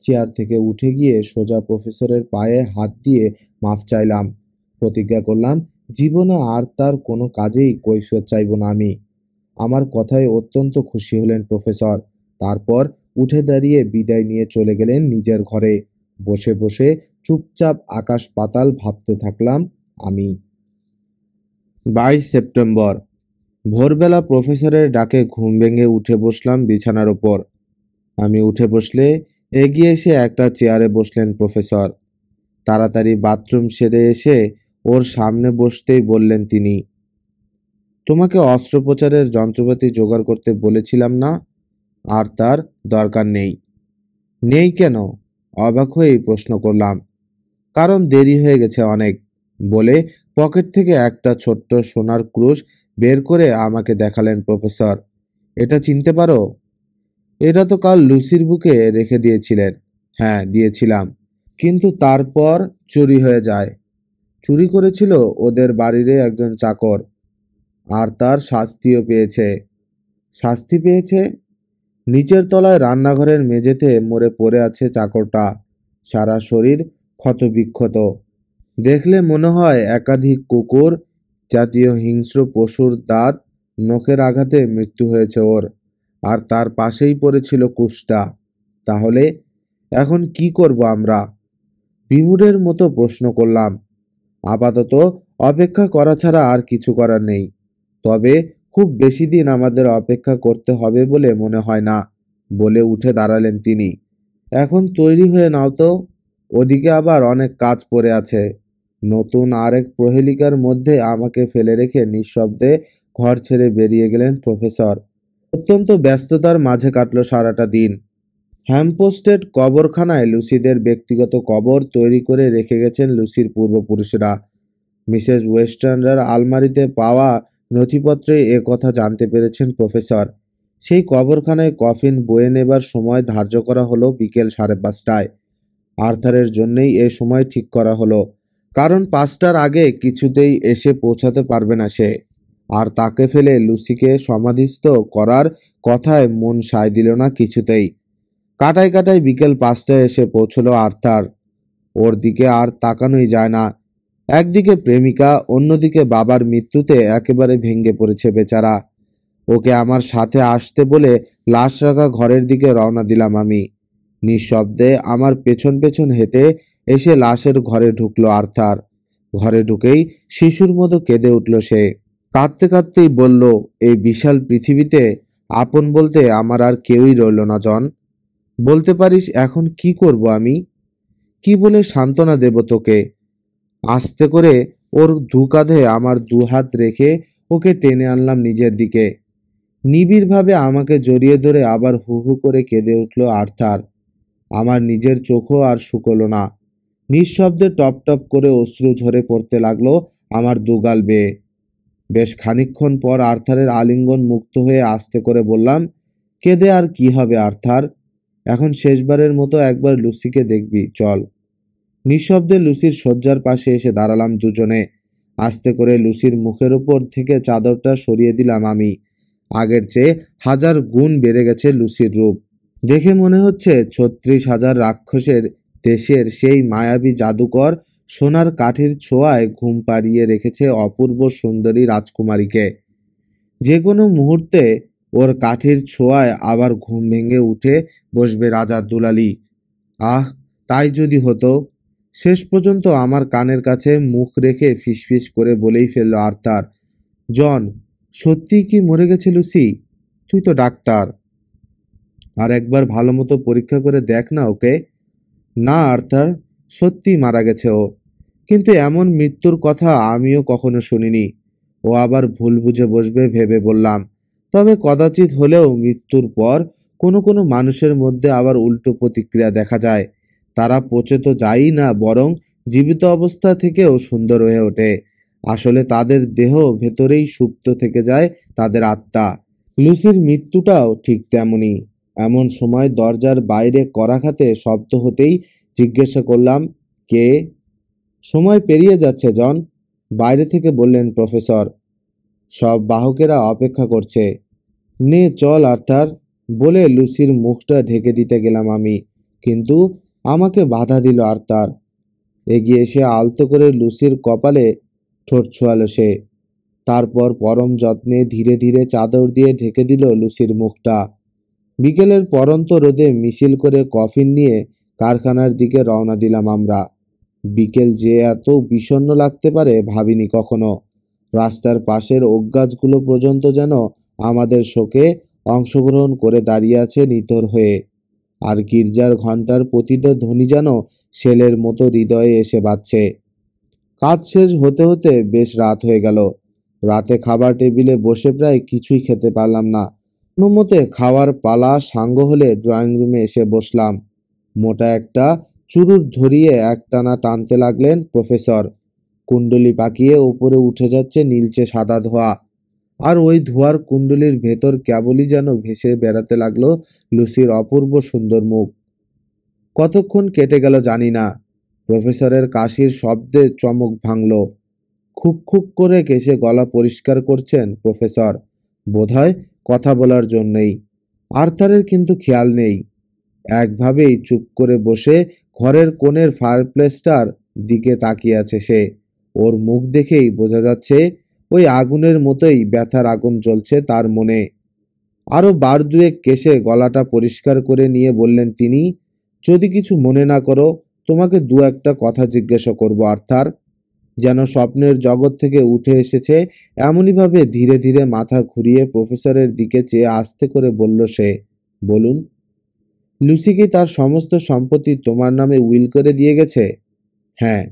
চেয়ার থেকে উঠে গিয়ে সোজা প্রফেসরের পায়ে হাত দিয়ে মাফ চাইলাম। প্রতিজ্ঞা করলাম জীবনে আর তার কোনো কাজেই কৈফিয়ত চাইব না আমি। আমার কথায় অত্যন্ত খুশি হলেন প্রফেসর। তারপর উঠে দাঁড়িয়ে বিদায় নিয়ে চলে গেলেন নিজের ঘরে। বসে বসে চুপচাপ আকাশ পাতাল ভাবতে থাকলাম আমি। 22 সেপ্টেম্বর। ভোরবেলা প্রফেসরের ডাকে ঘুম ভেঙে উঠে বসলাম বিছানার ওপর। আমি উঠে বসলে এগিয়ে এসে একটা চেয়ারে বসলেন প্রফেসর। তাড়াতাড়ি বাথরুম সেরে এসে ওর সামনে বসতেই বললেন তিনি, তোমাকে অস্ত্রোপচারের যন্ত্রপাতি জোগাড় করতে বলেছিলাম না? আর তার দরকার নেই। নেই কেন? অবাক হয়েই প্রশ্ন করলাম। কারণ দেরি হয়ে গেছে অনেক, বলে পকেট থেকে একটা ছোট্ট সোনার ক্রুশ বের করে আমাকে দেখালেন প্রফেসর। এটা চিনতে পারো? এটা তো কাল লুসির বুকে রেখে দিয়েছিলেন। হ্যাঁ, দিয়েছিলাম, কিন্তু তারপর চুরি হয়ে যায়। চুরি করেছিল ওদের বাড়িরই একজন চাকর, আর তার শাস্তিও পেয়েছে। শাস্তি পেয়েছে? নিচের তলায় রান্নাঘরের মেঝেতে মরে পড়ে আছে চাকরটা। সারা শরীর ক্ষতবিক্ষত। দেখলে মনে হয় একাধিক কুকুর জাতীয় হিংস্র পশুর দাঁত নখের আঘাতে মৃত্যু হয়েছে ওর। আর তার পাশেই পড়েছিল কুষ্টা। তাহলে এখন কি করব আমরা? বিমূঢ়ের মতো প্রশ্ন করলাম। আপাতত অপেক্ষা করা ছাড়া আর কিছু করার নেই। তবে খুব বেশি দিন আমাদের অপেক্ষা করতে হবে বলে মনে হয় না, বলে উঠে দাঁড়ালেন তিনি। এখন তৈরি হয়ে নাও তো, ওদিকে আবার অনেক কাজ পড়ে আছে। নতুন আরেক প্রহেলিকার মধ্যে আমাকে ফেলে রেখে নিঃশব্দে ঘর ছেড়ে বেরিয়ে গেলেন প্রফেসর। অত্যন্ত ব্যস্ততার মাঝে কাটল সারাটা দিন। হ্যাম্পস্টেড কবরখানায় লুসিদের ব্যক্তিগত কবর তৈরি করে রেখে গেছেন লুসির পূর্বপুরুষরা। মিসেস ওয়েস্টার্নার আলমারিতে পাওয়া নথিপত্রে এ কথা জানতে পেরেছেন প্রফেসর। সেই কবরখানায় কফিন বয়ে নেবার সময় ধার্য করা হলো বিকেল 5:30টায়। আর্থারের জন্যেই এ সময় ঠিক করা হলো, কারণ 5টার আগে কিছুতেই এসে পৌঁছাতে পারবে না সে। আর তাকে ফেলে লুসিকে সমাধিস্থ করার কথায় মন সায় দিল না কিছুতেই। কাটায় কাটায় বিকেল 5টায় এসে পৌঁছলো আর্থার। ওর দিকে আর তাকানোই যায় না। একদিকে প্রেমিকা, অন্যদিকে বাবার মৃত্যুতে একেবারে ভেঙে পড়েছে বেচারা। ওকে আমার সাথে আসতে বলে লাশ রাখা ঘরের দিকে রওনা দিলাম আমি। নিঃশব্দে আমার পেছন পেছন হেঁটে এসে লাশের ঘরে ঢুকলো আর্থার। ঘরে ঢুকেই শিশুর মতো কেঁদে উঠল সে। কাঁদতে কাঁদতেই বলল, এই বিশাল পৃথিবীতে আপন বলতে আমার আর কেউই রইল না জন। বলতে পারিস এখন কি করব আমি? কি বলে সান্ত্বনা দেব তোকে? আস্তে করে ওর দু কাঁধে আমার দুহাত রেখে ওকে টেনে আনলাম নিজের দিকে। নিবিড়ভাবে আমাকে জড়িয়ে ধরে আবার হু হু করে কেঁদে উঠল আর্থার। আমার নিজের চোখও আর শুকলো না। নিঃশব্দে টপ টপ করে অশ্রু ঝরে পড়তে লাগলো আমার দুগাল বেয়ে। বেশ খানিকক্ষণ পর আর্থারের আলিঙ্গন মুক্ত হয়ে আস্তে করে বললাম, কেঁদে আর কি হবে আর্থার? এখন শেষবারের মতো একবার লুসিকে দেখবি, চল। নিঃশব্দে লুসির শয্যার পাশে এসে দাঁড়ালাম দুজনে। আস্তে করে লুসির মুখের উপর থেকে চাদরটা সরিয়ে দিলাম আমি। আগের চেয়ে 1000 গুণ বেড়ে গেছে লুসির রূপ। দেখে মনে হচ্ছে 36,000 রাক্ষসের দেশের সেই মায়াবী জাদুকর সোনার কাঠের ছোঁয়ায় ঘুম পাড়িয়ে রেখেছে অপূর্ব সুন্দরী রাজকুমারীকে। যে কোনো মুহূর্তে ওর কাঠের ছোঁয়ায় আবার ঘুম ভেঙে উঠে বসবে রাজার দুলালি। আহ, তাই যদি হতো! শেষ পর্যন্ত আমার কানের কাছে মুখ রেখে ফিসফিস করে বলেই ফেলল আর্থার, জন, সত্যিই কি মরে গেছে লুসি? তুই তো ডাক্তার, আর একবার ভালো মতো পরীক্ষা করে দেখ না ওকে। না আর্থার, সত্যিই মারা গেছে ও। কিন্তু এমন মৃত্যুর কথা আমিও কখনো শুনিনি। ও আবার ভুল বুঝে বসবে ভেবে বললাম, তবে কদাচিৎ হলেও মৃত্যুর পর কোনো কোনো মানুষের মধ্যে আবার উল্টো প্রতিক্রিয়া দেখা যায়। তারা পচে তো যায়ই না, বরং জীবিত অবস্থা থেকেও সুন্দর হয়ে ওঠে। আসলে তাদের দেহ ভেতরেই সুপ্ত থেকে যায় তাদের আত্মা। লুসির মৃত্যুটাও ঠিক তেমনি। এমন সময় দরজার বাইরে করাঘাতে শব্দ হতেই জিজ্ঞাসা করলাম, কে? সময় পেরিয়ে যাচ্ছে জন, বাইরে থেকে বললেন প্রফেসর। সব বাহকেরা অপেক্ষা করছে। নে চল আর্থার, বলে লুসির মুখটা ঢেকে দিতে গেলাম আমি, কিন্তু আমাকে বাধা দিল আর্থার। এগিয়ে এসে আলতো করে লুসির কপালে ঠোঁট ছোঁয়ালো সে। তারপর পরম যত্নে ধীরে ধীরে চাদর দিয়ে ঢেকে দিল লুসির মুখটা। বিকেলের পরন্ত রোদে মিছিল করে কফিন নিয়ে কারখানার দিকে রওনা দিলাম আমরা। বিকেল যে এত বিষণ্ণ লাগতে পারে ভাবিনি কখনো। রাস্তার পাশের ওক গাছগুলো পর্যন্ত যেন আমাদের শোকে অংশগ্রহণ করে দাঁড়িয়ে আছে নিথর হয়ে। আর গির্জার ঘণ্টার প্রতিটা ধ্বনি যেন শেলের মতো হৃদয়ে এসে বাজছে। কাজ শেষ হতে হতে বেশ রাত হয়ে গেল। রাতে খাবার টেবিলে বসে প্রায় কিছুই খেতে পারলাম না। কোনোমতে খাওয়ার পালা সাঙ্গ হলে ড্রয়িং রুমে এসে বসলাম। মোটা একটা চুরুট ধরিয়ে একটানা টানতে লাগলেন প্রফেসর। কুণ্ডলি পাকিয়ে উপরে উঠে যাচ্ছে নীলচে সাদা ধোঁয়া। আর ওই ধোঁয়ার কুণ্ডলির ভেতর কেবলই যেন ভেসে বেড়াতে লাগলো লুসির অপূর্ব সুন্দর মুখ। কতক্ষণ কেটে গেল জানি না। প্রফেসরের কাশির শব্দে চমক ভাঙল। খুক খুক করে কেশে গলা পরিষ্কার করছেন প্রফেসর, বোধহয় কথা বলার জন্যই। আর্থারের কিন্তু খেয়াল নেই। একভাবেই চুপ করে বসে ঘরের কোণের ফায়ারপ্লেসটার দিকে তাকিয়ে আছে সে। ওর মুখ দেখেই বোঝা যাচ্ছে ওই আগুনের মতোই ব্যথার আগুন জ্বলছে তার মনে। আরো বার দুয়েক কেশে গলাটা পরিষ্কার করে নিয়ে বললেন তিনি, যদি কিছু মনে না করো, তোমাকে দু একটা কথা জিজ্ঞাসা করব আর্থার। যেন স্বপ্নের জগৎ থেকে উঠে এসেছে এমনইভাবে ধীরে ধীরে মাথা ঘুরিয়ে প্রফেসরের দিকে চেয়ে আস্তে করে বলল সে। বলুন। লুসি কি তার সমস্ত সম্পত্তি তোমার নামে উইল করে দিয়ে গেছে? হ্যাঁ।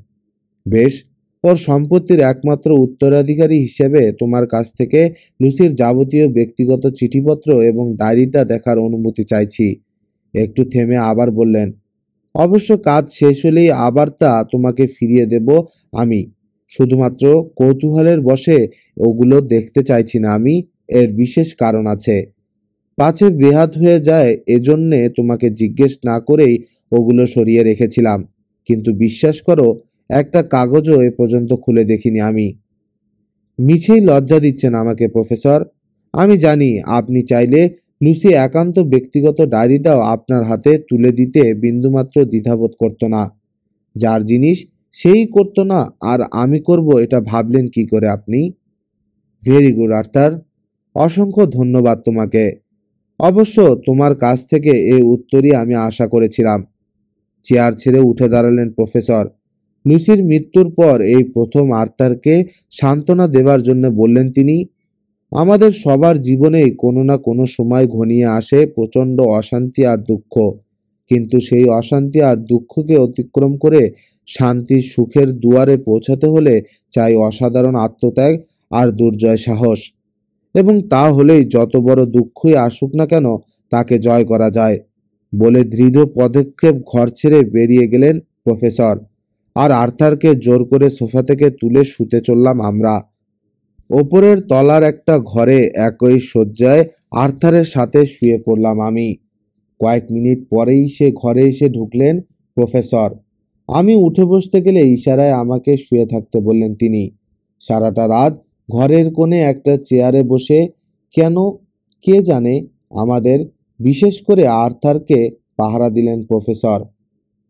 বেশ। ওর সম্পত্তির একমাত্র উত্তরাধিকারী হিসেবে তোমার কাছ থেকে লুসির যাবতীয় ব্যক্তিগত চিঠিপত্র এবং ডায়েরিটা দেখার অনুমতি চাইছি। একটু থেমে আবার বললেন, অবশ্য কাজ শেষ হলেই আবার তা তোমাকে ফিরিয়ে দেব আমি। শুধুমাত্র কৌতূহলের বশে ওগুলো দেখতে চাইছি না আমি। এর বিশেষ কারণ আছে। পাছে বেহাত হয়ে যায় এজন্যে তোমাকে জিজ্ঞেস না করেই ওগুলো সরিয়ে রেখেছিলাম। কিন্তু বিশ্বাস করো, একটা কাগজও এ পর্যন্ত খুলে দেখিনি আমি। মিছেই লজ্জা দিচ্ছেন আমাকে প্রফেসর। আমি জানি আপনি চাইলে লুসি একান্ত ব্যক্তিগত ডায়েরিটাও আপনার হাতে তুলে দিতে বিন্দুমাত্র দ্বিধাবোধ করতো না। যার জিনিস সেই করতো না, আর আমি করব এটা ভাবলেন কি করে আপনি? ভেরি গুড আর্থার, অসংখ্য ধন্যবাদ তোমাকে। অবশ্য তোমার কাছ থেকে এই উত্তরই আমি আশা করেছিলাম। চেয়ার ছেড়ে উঠে দাঁড়ালেন প্রফেসর। লুসির মৃত্যুর পর এই প্রথম আর্থারকে সান্ত্বনা দেবার জন্য বললেন তিনি, আমাদের সবার জীবনেই কোনো না কোনো সময় ঘনিয়ে আসে প্রচণ্ড অশান্তি আর দুঃখ। কিন্তু সেই অশান্তি আর দুঃখকে অতিক্রম করে শান্তির সুখের দুয়ারে পৌঁছাতে হলে চাই অসাধারণ আত্মত্যাগ আর দুর্জয় সাহস। এবং তা হলেই যত বড় দুঃখই আসুক না কেন তাকে জয় করা যায়। বলে দৃঢ় পদক্ষেপ ঘর ছেড়ে বেরিয়ে গেলেন প্রফেসর। আর আর্থারকে জোর করে সোফা থেকে তুলে শুতে চললাম আমরা। ওপরের তলার একটা ঘরে একই শয্যায় আর্থারের সাথে শুয়ে পড়লাম আমি। কয়েক মিনিট পরেই সে ঘরে এসে ঢুকলেন প্রফেসর। আমি উঠে বসতে গেলে ইশারায় আমাকে শুয়ে থাকতে বললেন তিনি। সারাটা রাত ঘরের কোণে একটা চেয়ারে বসে, কেন কে জানে, আমাদের, বিশেষ করে আর্থারকে পাহারা দিলেন প্রফেসর।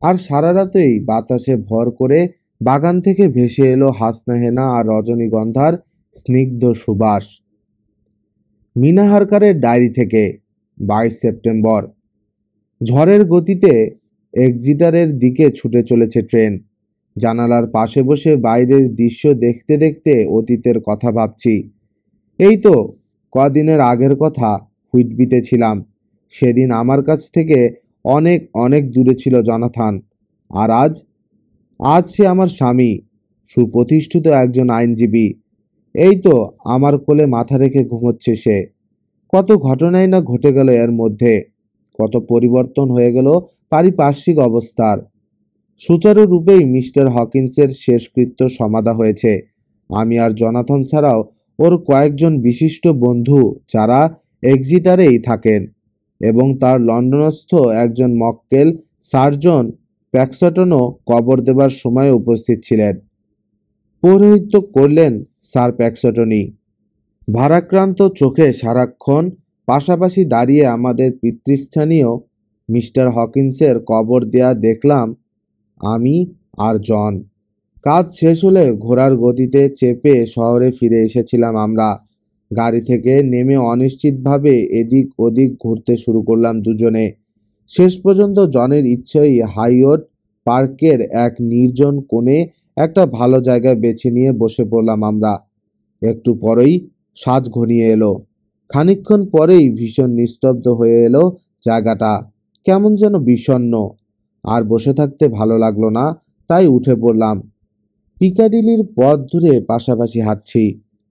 আর সারা রাতেই বাতাসে ভর করে বাগান থেকে ভেসে এলো হাসনাহেনা আর রজনীগন্ধার স্নিগ্ধ সুবাস। মিনা হারকারের ডায়েরি থেকে 22 সেপ্টেম্বর। ঝড়ের গতিতে এক্সিটারের দিকে ছুটে চলেছে ট্রেন। জানালার পাশে বসে বাইরের দৃশ্য দেখতে দেখতে অতীতের কথা ভাবছি। এই তো কদিনের আগের কথা, হুইটবিতে ছিলাম। সেদিন আমার কাছ থেকে অনেক অনেক দূরে ছিল জনাথন। আর আজ আজ সে আমার স্বামী, সুপ্রতিষ্ঠিত একজন আইনজীবী। এই তো আমার কোলে মাথা রেখে ঘুমোচ্ছে সে। কত ঘটনাই না ঘটে গেল এর মধ্যে, কত পরিবর্তন হয়ে গেল পারিপার্শ্বিক অবস্থার। সুচারুরূপেই মিস্টার হকিন্সের শেষকৃত্য সমাধা হয়েছে। আমি আর জনাথন ছাড়াও ওর কয়েকজন বিশিষ্ট বন্ধু যারা এক্সিটারেই থাকেন, এবং তার লন্ডনস্থ একজন মক্কেল সার্জন প্যাক্সটনও কবর দেবার সময় উপস্থিত ছিলেন। পৌরোহিত্য করলেন স্যার প্যাক্সটনই। ভারাক্রান্ত চোখে সারাক্ষণ পাশাপাশি দাঁড়িয়ে আমাদের পিতৃস্থানীয় মিস্টার হকিন্সের কবর দেয়া দেখলাম আমি আর জন। কাজ শেষ হলে ঘোড়ার গতিতে চেপে শহরে ফিরে এসেছিলাম আমরা। গাড়ি থেকে নেমে অনিশ্চিতভাবে এদিক ওদিক ঘুরতে শুরু করলাম দুজনে। শেষ পর্যন্ত জনের ইচ্ছেই হাইওড পার্কের এক নির্জন কোণে একটা ভালো জায়গা বেছে নিয়ে বসে পড়লাম আমরা। একটু পরেই সাঁঝ ঘনিয়ে এলো। খানিকক্ষণ পরেই ভীষণ নিস্তব্ধ হয়ে এলো জায়গাটা, কেমন যেন বিষণ্ণ। আর বসে থাকতে ভালো লাগলো না, তাই উঠে পড়লাম। পিকাডিলির পথ ধরে পাশাপাশি হাঁটছি।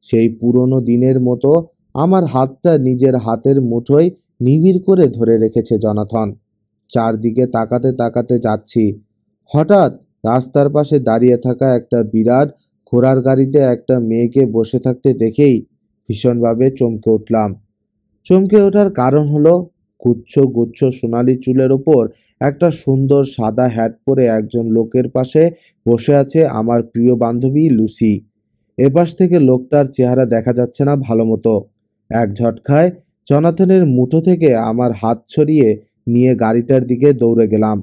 সেই পুরনো দিনের মতো আমার হাতটা নিজের হাতের মুঠোয় নিবিড় করে ধরে রেখেছে জনাথন। চারদিকে তাকাতে তাকাতে যাচ্ছি। হঠাৎ রাস্তার পাশে দাঁড়িয়ে থাকা একটা বিরাট ঘোড়ার গাড়িতে একটা মেয়েকে বসে থাকতে দেখেই ভীষণভাবে চমকে উঠলাম। চমকে ওঠার কারণ হলো, গুচ্ছ গুচ্ছ সোনালি চুলের ওপর একটা সুন্দর সাদা হ্যাট পরে একজন লোকের পাশে বসে আছে আমার প্রিয় বান্ধবী লুসি। এপাশ থেকে লোকটার চেহারা দেখা যাচ্ছে না ভালো মতো। এক ঝটকায় জনাথনের মুঠো থেকে আমার হাত ছড়িয়ে নিয়ে গাড়িটার দিকে দৌড়ে গেলাম।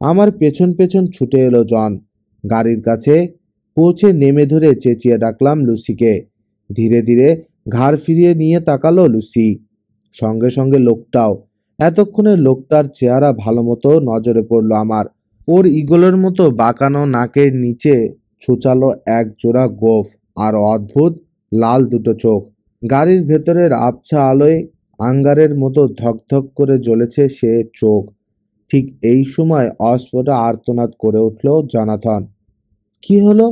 আমার পেছন পেছন ছুটে এলো জন। গাড়ির কাছে পৌঁছে নেমে ধরে চেঁচিয়ে ডাকলাম লুসিকে। ধীরে ধীরে ঘাড় ফিরিয়ে নিয়ে তাকালো লুসি, সঙ্গে সঙ্গে লোকটাও। এতক্ষণে লোকটার চেহারা ভালো মতো নজরে পড়লো আমার। ওর ঈগলের মতো বাঁকানো নাকের নিচে ছুচালো এক জোড়া গোঁফ আর অদ্ভুত লাল দুটো চোখ। গাড়ির ভেতরের আবছা আলোয় আঙ্গারের মতো ধকধক করে জ্বলেছে সে চোখ। ঠিক এই সময় অস্ফুট আর্তনাদ করে উঠল জনাথন। কি হলো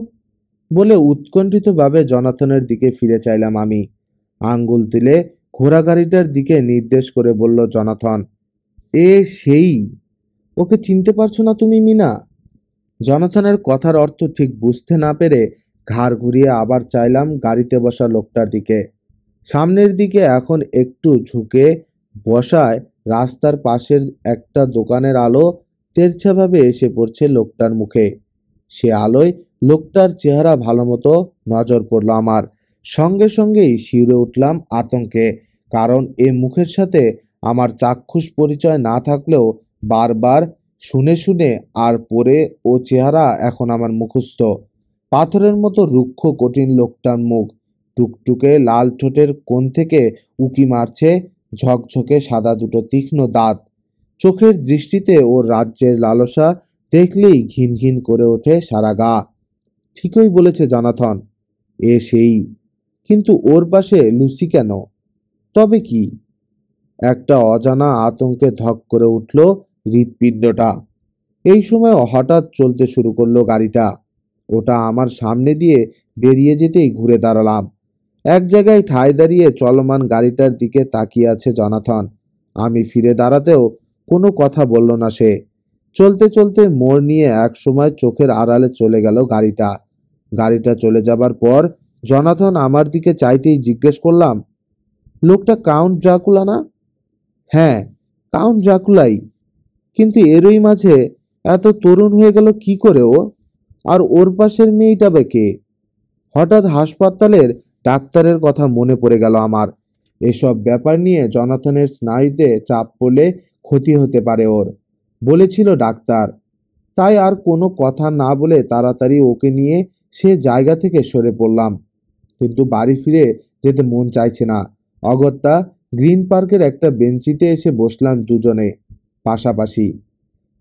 বলে উৎকণ্ঠিতভাবে জনাথনের দিকে ফিরে চাইলাম আমি। আঙ্গুল তুলে ঘোড়া গাড়িটার দিকে নির্দেশ করে বলল জনাথন, এ সেই। ওকে চিনতে পারছো না তুমি, মিনা? জনাথনের কথার অর্থ ঠিক বুঝতে না পেরে ঘাড় ঘুরিয়ে আবার চাইলাম গাড়িতে বসা লোকটার দিকে। সামনের দিকে এখন একটু ঝুঁকে বসায় রাস্তার পাশের একটা দোকানের আলো তেরছাভাবে এসে পড়ছে লোকটার মুখে। সে আলোয় লোকটার চেহারা ভালো মতো নজর পড়ল আমার। সঙ্গে সঙ্গেই শিউরে উঠলাম আতঙ্কে, কারণ এ মুখের সাথে আমার চাক্ষুষ পরিচয় না থাকলেও বারবার শুনে শুনে আর পরে ও চেহারা এখন আমার মুখস্থ। পাথরের মতো রুক্ষ কঠিন লোকটার মুখ, টুকটুকে লাল ঠোঁটের কোণ থেকে উকি মারছে ঝকঝকে সাদা দুটো তীক্ষ্ণ দাঁত। চোখের দৃষ্টিতে ওর রাজ্যের লালসা দেখলেই ঘিন ঘিন করে ওঠে সারা গা। ঠিকই বলেছে জনাথন, এ সেই। কিন্তু ওর পাশে লুসি কেন? তবে কি? একটা অজানা আতঙ্কে ধক করে উঠল হৃৎপিণ্ডটা। এই সময় হঠাৎ চলতে শুরু করলো গাড়িটা। ওটা আমার সামনে দিয়ে বেরিয়ে যেতেই ঘুরে দাঁড়ালাম। এক জায়গায় ঠায় দাঁড়িয়ে চলমান গাড়িটার দিকে তাকিয়ে আছে জনাথন। আমি ফিরে দাঁড়াতেও কোনো কথা বলল না সে। চলতে চলতে মোড় নিয়ে এক সময় চোখের আড়ালে চলে গেল গাড়িটা। গাড়িটা চলে যাবার পর জনাথন আমার দিকে চাইতেই জিজ্ঞেস করলাম, লোকটা কাউন্ট ড্রাকুলা না? হ্যাঁ, কাউন্ট ড্রাকুলাই। কিন্তু এরই মাঝে এত তরুণ হয়ে গেল কি করে ও? আর ওর পাশের মেয়েটা বা কে? হঠাৎ হাসপাতালের ডাক্তারের কথা মনে পড়ে গেল আমার। এসব ব্যাপার নিয়ে জনাথনের স্নায়ুতে চাপ পড়লে ক্ষতি হতে পারে ওর, বলেছিল ডাক্তার। তাই আর কোনো কথা না বলে তাড়াতাড়ি ওকে নিয়ে সে জায়গা থেকে সরে পড়লাম। কিন্তু বাড়ি ফিরে যেতে মন চাইছে না। অগত্যা গ্রিন পার্কের একটা বেঞ্চিতে এসে বসলাম দুজনে পাশাপাশি।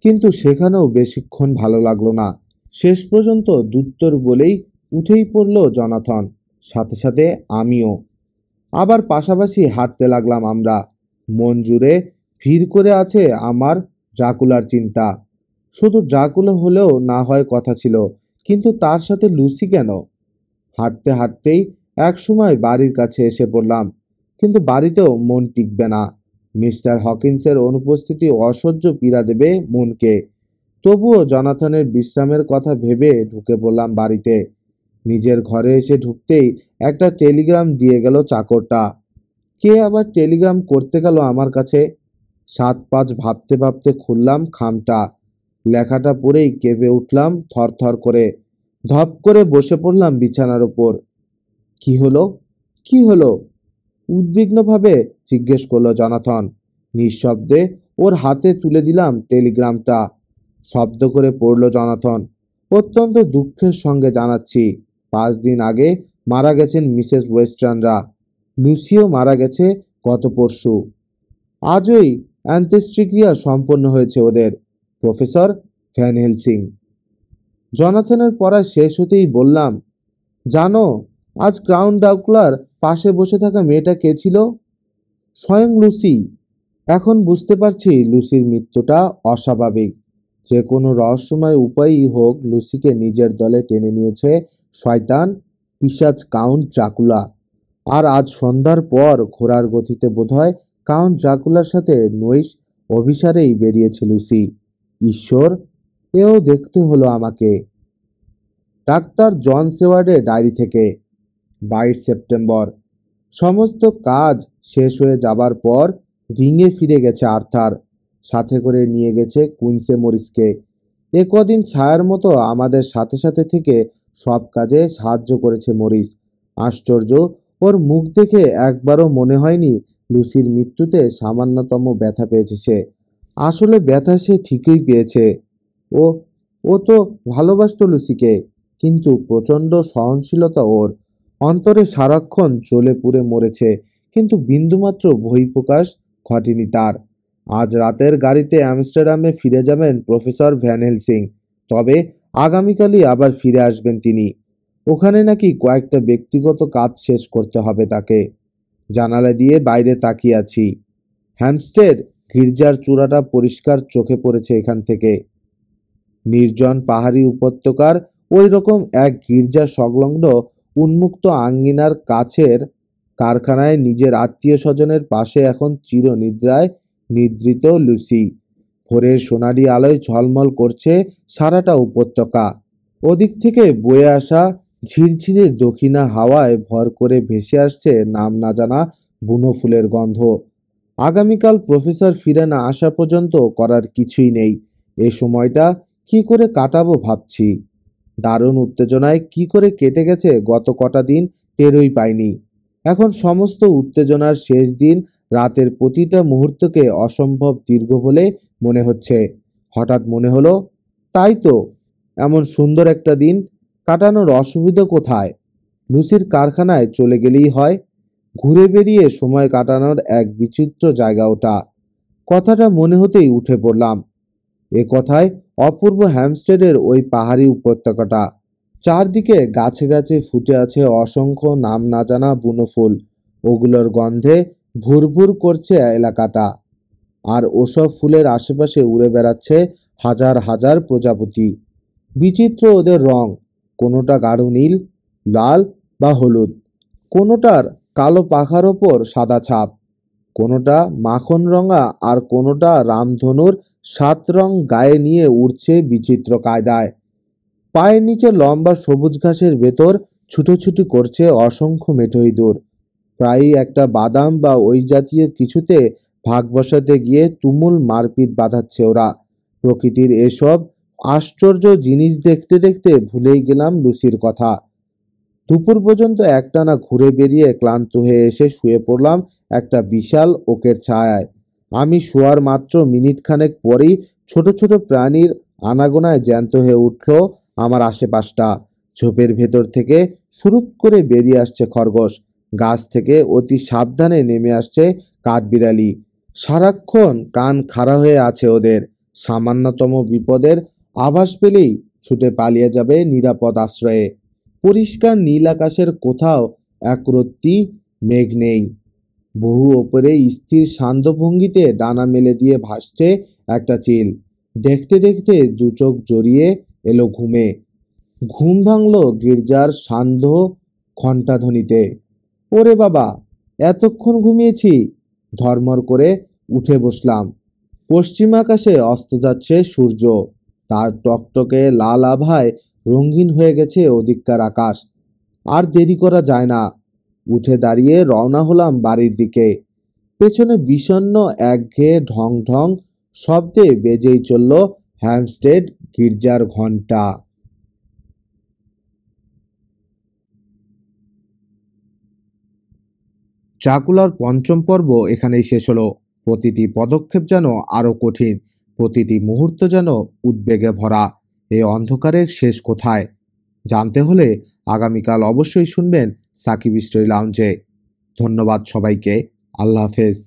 কিন্তু সেখানেও বেশিক্ষণ ভালো লাগলো না। শেষ পর্যন্ত দুত্তর বলেই উঠেই পড়ল জনাথন, সাথে সাথে আমিও। আবার পাশাপাশি হাঁটতে লাগলাম আমরা। মন জুড়ে ভিড় করে আছে আমার ড্রাকুলার চিন্তা। শুধু ড্রাকুলা হলেও না হয় কথা ছিল, কিন্তু তার সাথে লুসি কেন? হাঁটতে হাঁটতেই এক সময় বাড়ির কাছে এসে পড়লাম। কিন্তু বাড়িতেও মন টিকবে না। মিস্টার হকিন্সের অনুপস্থিতি অসহ্য পীড়া দেবে মনকে। তবুও জনাথনের বিশ্রামের কথা ভেবে ঢুকে পড়লাম বাড়িতে। নিজের ঘরে এসে ঢুকতেই একটা টেলিগ্রাম দিয়ে গেল চাকরটা। কে আবার টেলিগ্রাম করতে গেল আমার কাছে? 7-5 ভাবতে ভাবতে খুললাম খামটা। লেখাটা পড়েই কেঁপে উঠলাম থরথর করে। ধপ করে বসে পড়লাম বিছানার উপর। কি হলো? কি হলো? উদ্বিগ্নভাবে জিজ্ঞেস করলো জনাথন। নিঃশব্দে ওর হাতে তুলে দিলাম টেলিগ্রামটা। শব্দ করে পড়ল জনাথন, অত্যন্ত দুঃখের সঙ্গে জানাচ্ছি 5 দিন আগে মারা গেছেন মিসেস ওয়েস্টার্নরা। লুসিও মারা গেছে গত পরশু। আজই অন্ত্যেষ্টিক্রিয়া সম্পন্ন হয়েছে ওদের। Professor van হেলসিং। জনাথনের পড়া শেষ হতেই বললাম, জানো আজ ক্রাউন ডাকুলার পাশে বসে থাকা মেয়েটা কে ছিল? স্বয়ং লুসি। এখন বুঝতে পারছি লুসির মৃত্যুটা অস্বাভাবিক। যে কোনো রহস্যময় উপায়ই হোক লুসিকে নিজের দলে টেনে নিয়েছে শয়তান পিশাচ কাউন্ট ড্রাকুলা। আর আজ সন্ধ্যার পর ঘোড়ার গতিতে বোধহয় কাউন্ট ড্রাকুলার সাথে নৈশ অভিসারেই বেরিয়েছে লুসি। ঈশ্বর, এও দেখতে হলো আমাকে। ডাক্তার জন সেওয়ার্ডের ডায়েরি থেকে 22 সেপ্টেম্বর। সমস্ত কাজ শেষ হয়ে যাবার পর রিংয়ে ফিরে গেছে আর্থার। সাথে করে নিয়ে গেছে কুইন্সে মরিসকে। এ কদিন ছায়ার মতো আমাদের সাথে সাথে থেকে সব কাজে সাহায্য করেছে মরিস। আশ্চর্য, ওর মুখ দেখে একবারও মনে হয়নি লুসির মৃত্যুতে সামান্যতম ব্যথা পেয়েছে সে। আসলে ব্যথা সে ঠিকই পেয়েছে। ও ও তো ভালোবাসতো লুসিকে, কিন্তু প্রচণ্ড সহনশীলতা ওর। অন্তরে সারাক্ষণ জ্বলে পুড়ে মরেছে, কিন্তু বিন্দুমাত্র বহিঃপ্রকাশ ঘটেনি তার। আজ রাতের গাড়িতে আমস্টারডামে ফিরে যাবেন প্রফেসর ভ্যান হেলসিং। তবে আগামীকালই আবার ফিরে আসবেন তিনি। ওখানে নাকি কয়েকটা ব্যক্তিগত কাজ শেষ করতে হবে তাকে। জানালা দিয়ে বাইরে তাকিয়ে আছি। হ্যামস্টেড গির্জার চূড়াটা পরিষ্কার চোখে পড়েছে এখান থেকে। নির্জন পাহাড়ি উপত্যকার ওই রকম এক গির্জা সংলগ্ন উন্মুক্ত আঙ্গিনার কাছের কারখানায় নিজের আত্মীয় স্বজনের পাশে এখন চিরনিদ্রায় নিদ্রিত লুসি। ভোরের সোনালি আলোয় ঝলমল করছে সারাটা উপত্যকা। ওদিক থেকে বয়ে আসা ঝিরঝিরে দক্ষিণা হাওয়ায় ভর করে ভেসে আসছে নাম না জানা বুনো ফুলের গন্ধ। আগামীকাল প্রফেসর ফিরে না আসা পর্যন্ত করার কিছুই নেই। এই সময়টা কি করে কাটাবো ভাবছি। দারুণ উত্তেজনায় কি করে কেটে গেছে গত কটা দিন টেরই পাইনি। এখন সমস্ত উত্তেজনার শেষ দিন, রাতের প্রতিটা মুহূর্তকে অসম্ভব দীর্ঘ বলে মনে হচ্ছে। হঠাৎ মনে হলো, তাই তো, এমন সুন্দর একটা দিন কাটানোর অসুবিধা কোথায়? লুসির কারখানায় চলে গেলেই হয়। ঘুরে বেরিয়ে সময় কাটানোর এক বিচিত্র জায়গা ওটা। কথাটা মনে হতেই উঠে পড়লাম। এ কথায় অপূর্ব হ্যামস্টেডের ওই পাহাড়ি উপত্যকাটা। চারদিকে গাছে গাছে ফুটে আছে অসংখ্য নাম না জানা বুনো ফুল। ওগুলোর গন্ধে ভুরভুর করছে এলাকাটা। আর ওসব ফুলের আশেপাশে উড়ে বেড়াচ্ছে হাজার হাজার প্রজাপতি। বিচিত্র ওদের রং, কোনোটা গাঢ় নীল, লাল বা হলুদ, কোনোটার কালো পাখার ওপর সাদা ছাপ, কোনোটা মাখন রঙা, আর কোনোটা রামধনুর 7 রং গায়ে নিয়ে উড়ছে বিচিত্র কায়দায়। পায়ের নিচে লম্বা সবুজ ঘাসের ভেতর ছুটোছুটি করছে অসংখ্য মেটো ইঁদুর। প্রায়ই একটা বাদাম বা ওই জাতীয় কিছুতে ভাগ বসাতে গিয়ে তুমুল মারপিট বাঁধাচ্ছে ওরা। প্রকৃতির এসব আশ্চর্য জিনিস দেখতে দেখতে ভুলেই গেলাম লুসির কথা। দুপুর পর্যন্ত একটানা ঘুরে বেরিয়ে ক্লান্ত হয়ে এসে শুয়ে পড়লাম একটা বিশাল ওকের ছায়ায়। আমি শোয়ার মাত্র মিনিট খানেক পরেই ছোট ছোট প্রাণীর আনাগোনায় জ্যান্ত হয়ে উঠল আমার আশেপাশটা। ঝোপের ভেতর থেকে সুরুৎ করে বেরিয়ে আসছে খরগোশ। গাছ থেকে অতি সাবধানে নেমে আসছে কাঠবিড়ালি। সারাক্ষণ কান খাড়া হয়ে আছে ওদের। সামান্যতম বিপদের আভাস পেলেই ছুটে পালিয়ে যাবে নিরাপদ আশ্রয়ে। পরিষ্কার নীল আকাশের কোথাও একরত্তি মেঘ নেই। বহু ওপরে স্থির শান্ত ভঙ্গিতে ডানা মেলে দিয়ে ভাসছে একটা চিল। দেখতে দেখতে দু চোখ জড়িয়ে এলো ঘুমে। ঘুম ভাঙল গির্জার সান্ধ্য ঘণ্টাধ্বনিতে। ওরে বাবা, এতক্ষণ ঘুমিয়েছি! ধর্মর করে উঠে বসলাম। পশ্চিম আকাশে অস্ত যাচ্ছে সূর্য। তার টকটকে লাল আভায় রঙিন হয়ে গেছে ওদিককার আকাশ। আর দেরি করা যায় না। উঠে দাঁড়িয়ে রওনা হলাম বাড়ির দিকে। পেছনে বিষণ্ণ একঘেয়ে ঢং ঢং শব্দে বেজেই চলল হ্যামস্টেড গির্জার ঘণ্টা। চাকুলার পঞ্চম পর্ব এখানেই শেষ হলো। প্রতিটি পদক্ষেপ যেন আরো কঠিন, প্রতিটি মুহূর্ত যেন উদ্বেগে ভরা। এই অন্ধকারের শেষ কোথায় জানতে হলে আগামীকাল অবশ্যই শুনবেন সাকিব স্টোরি লাউঞ্জে। ধন্যবাদ সবাইকে। আল্লাহ হাফেজ।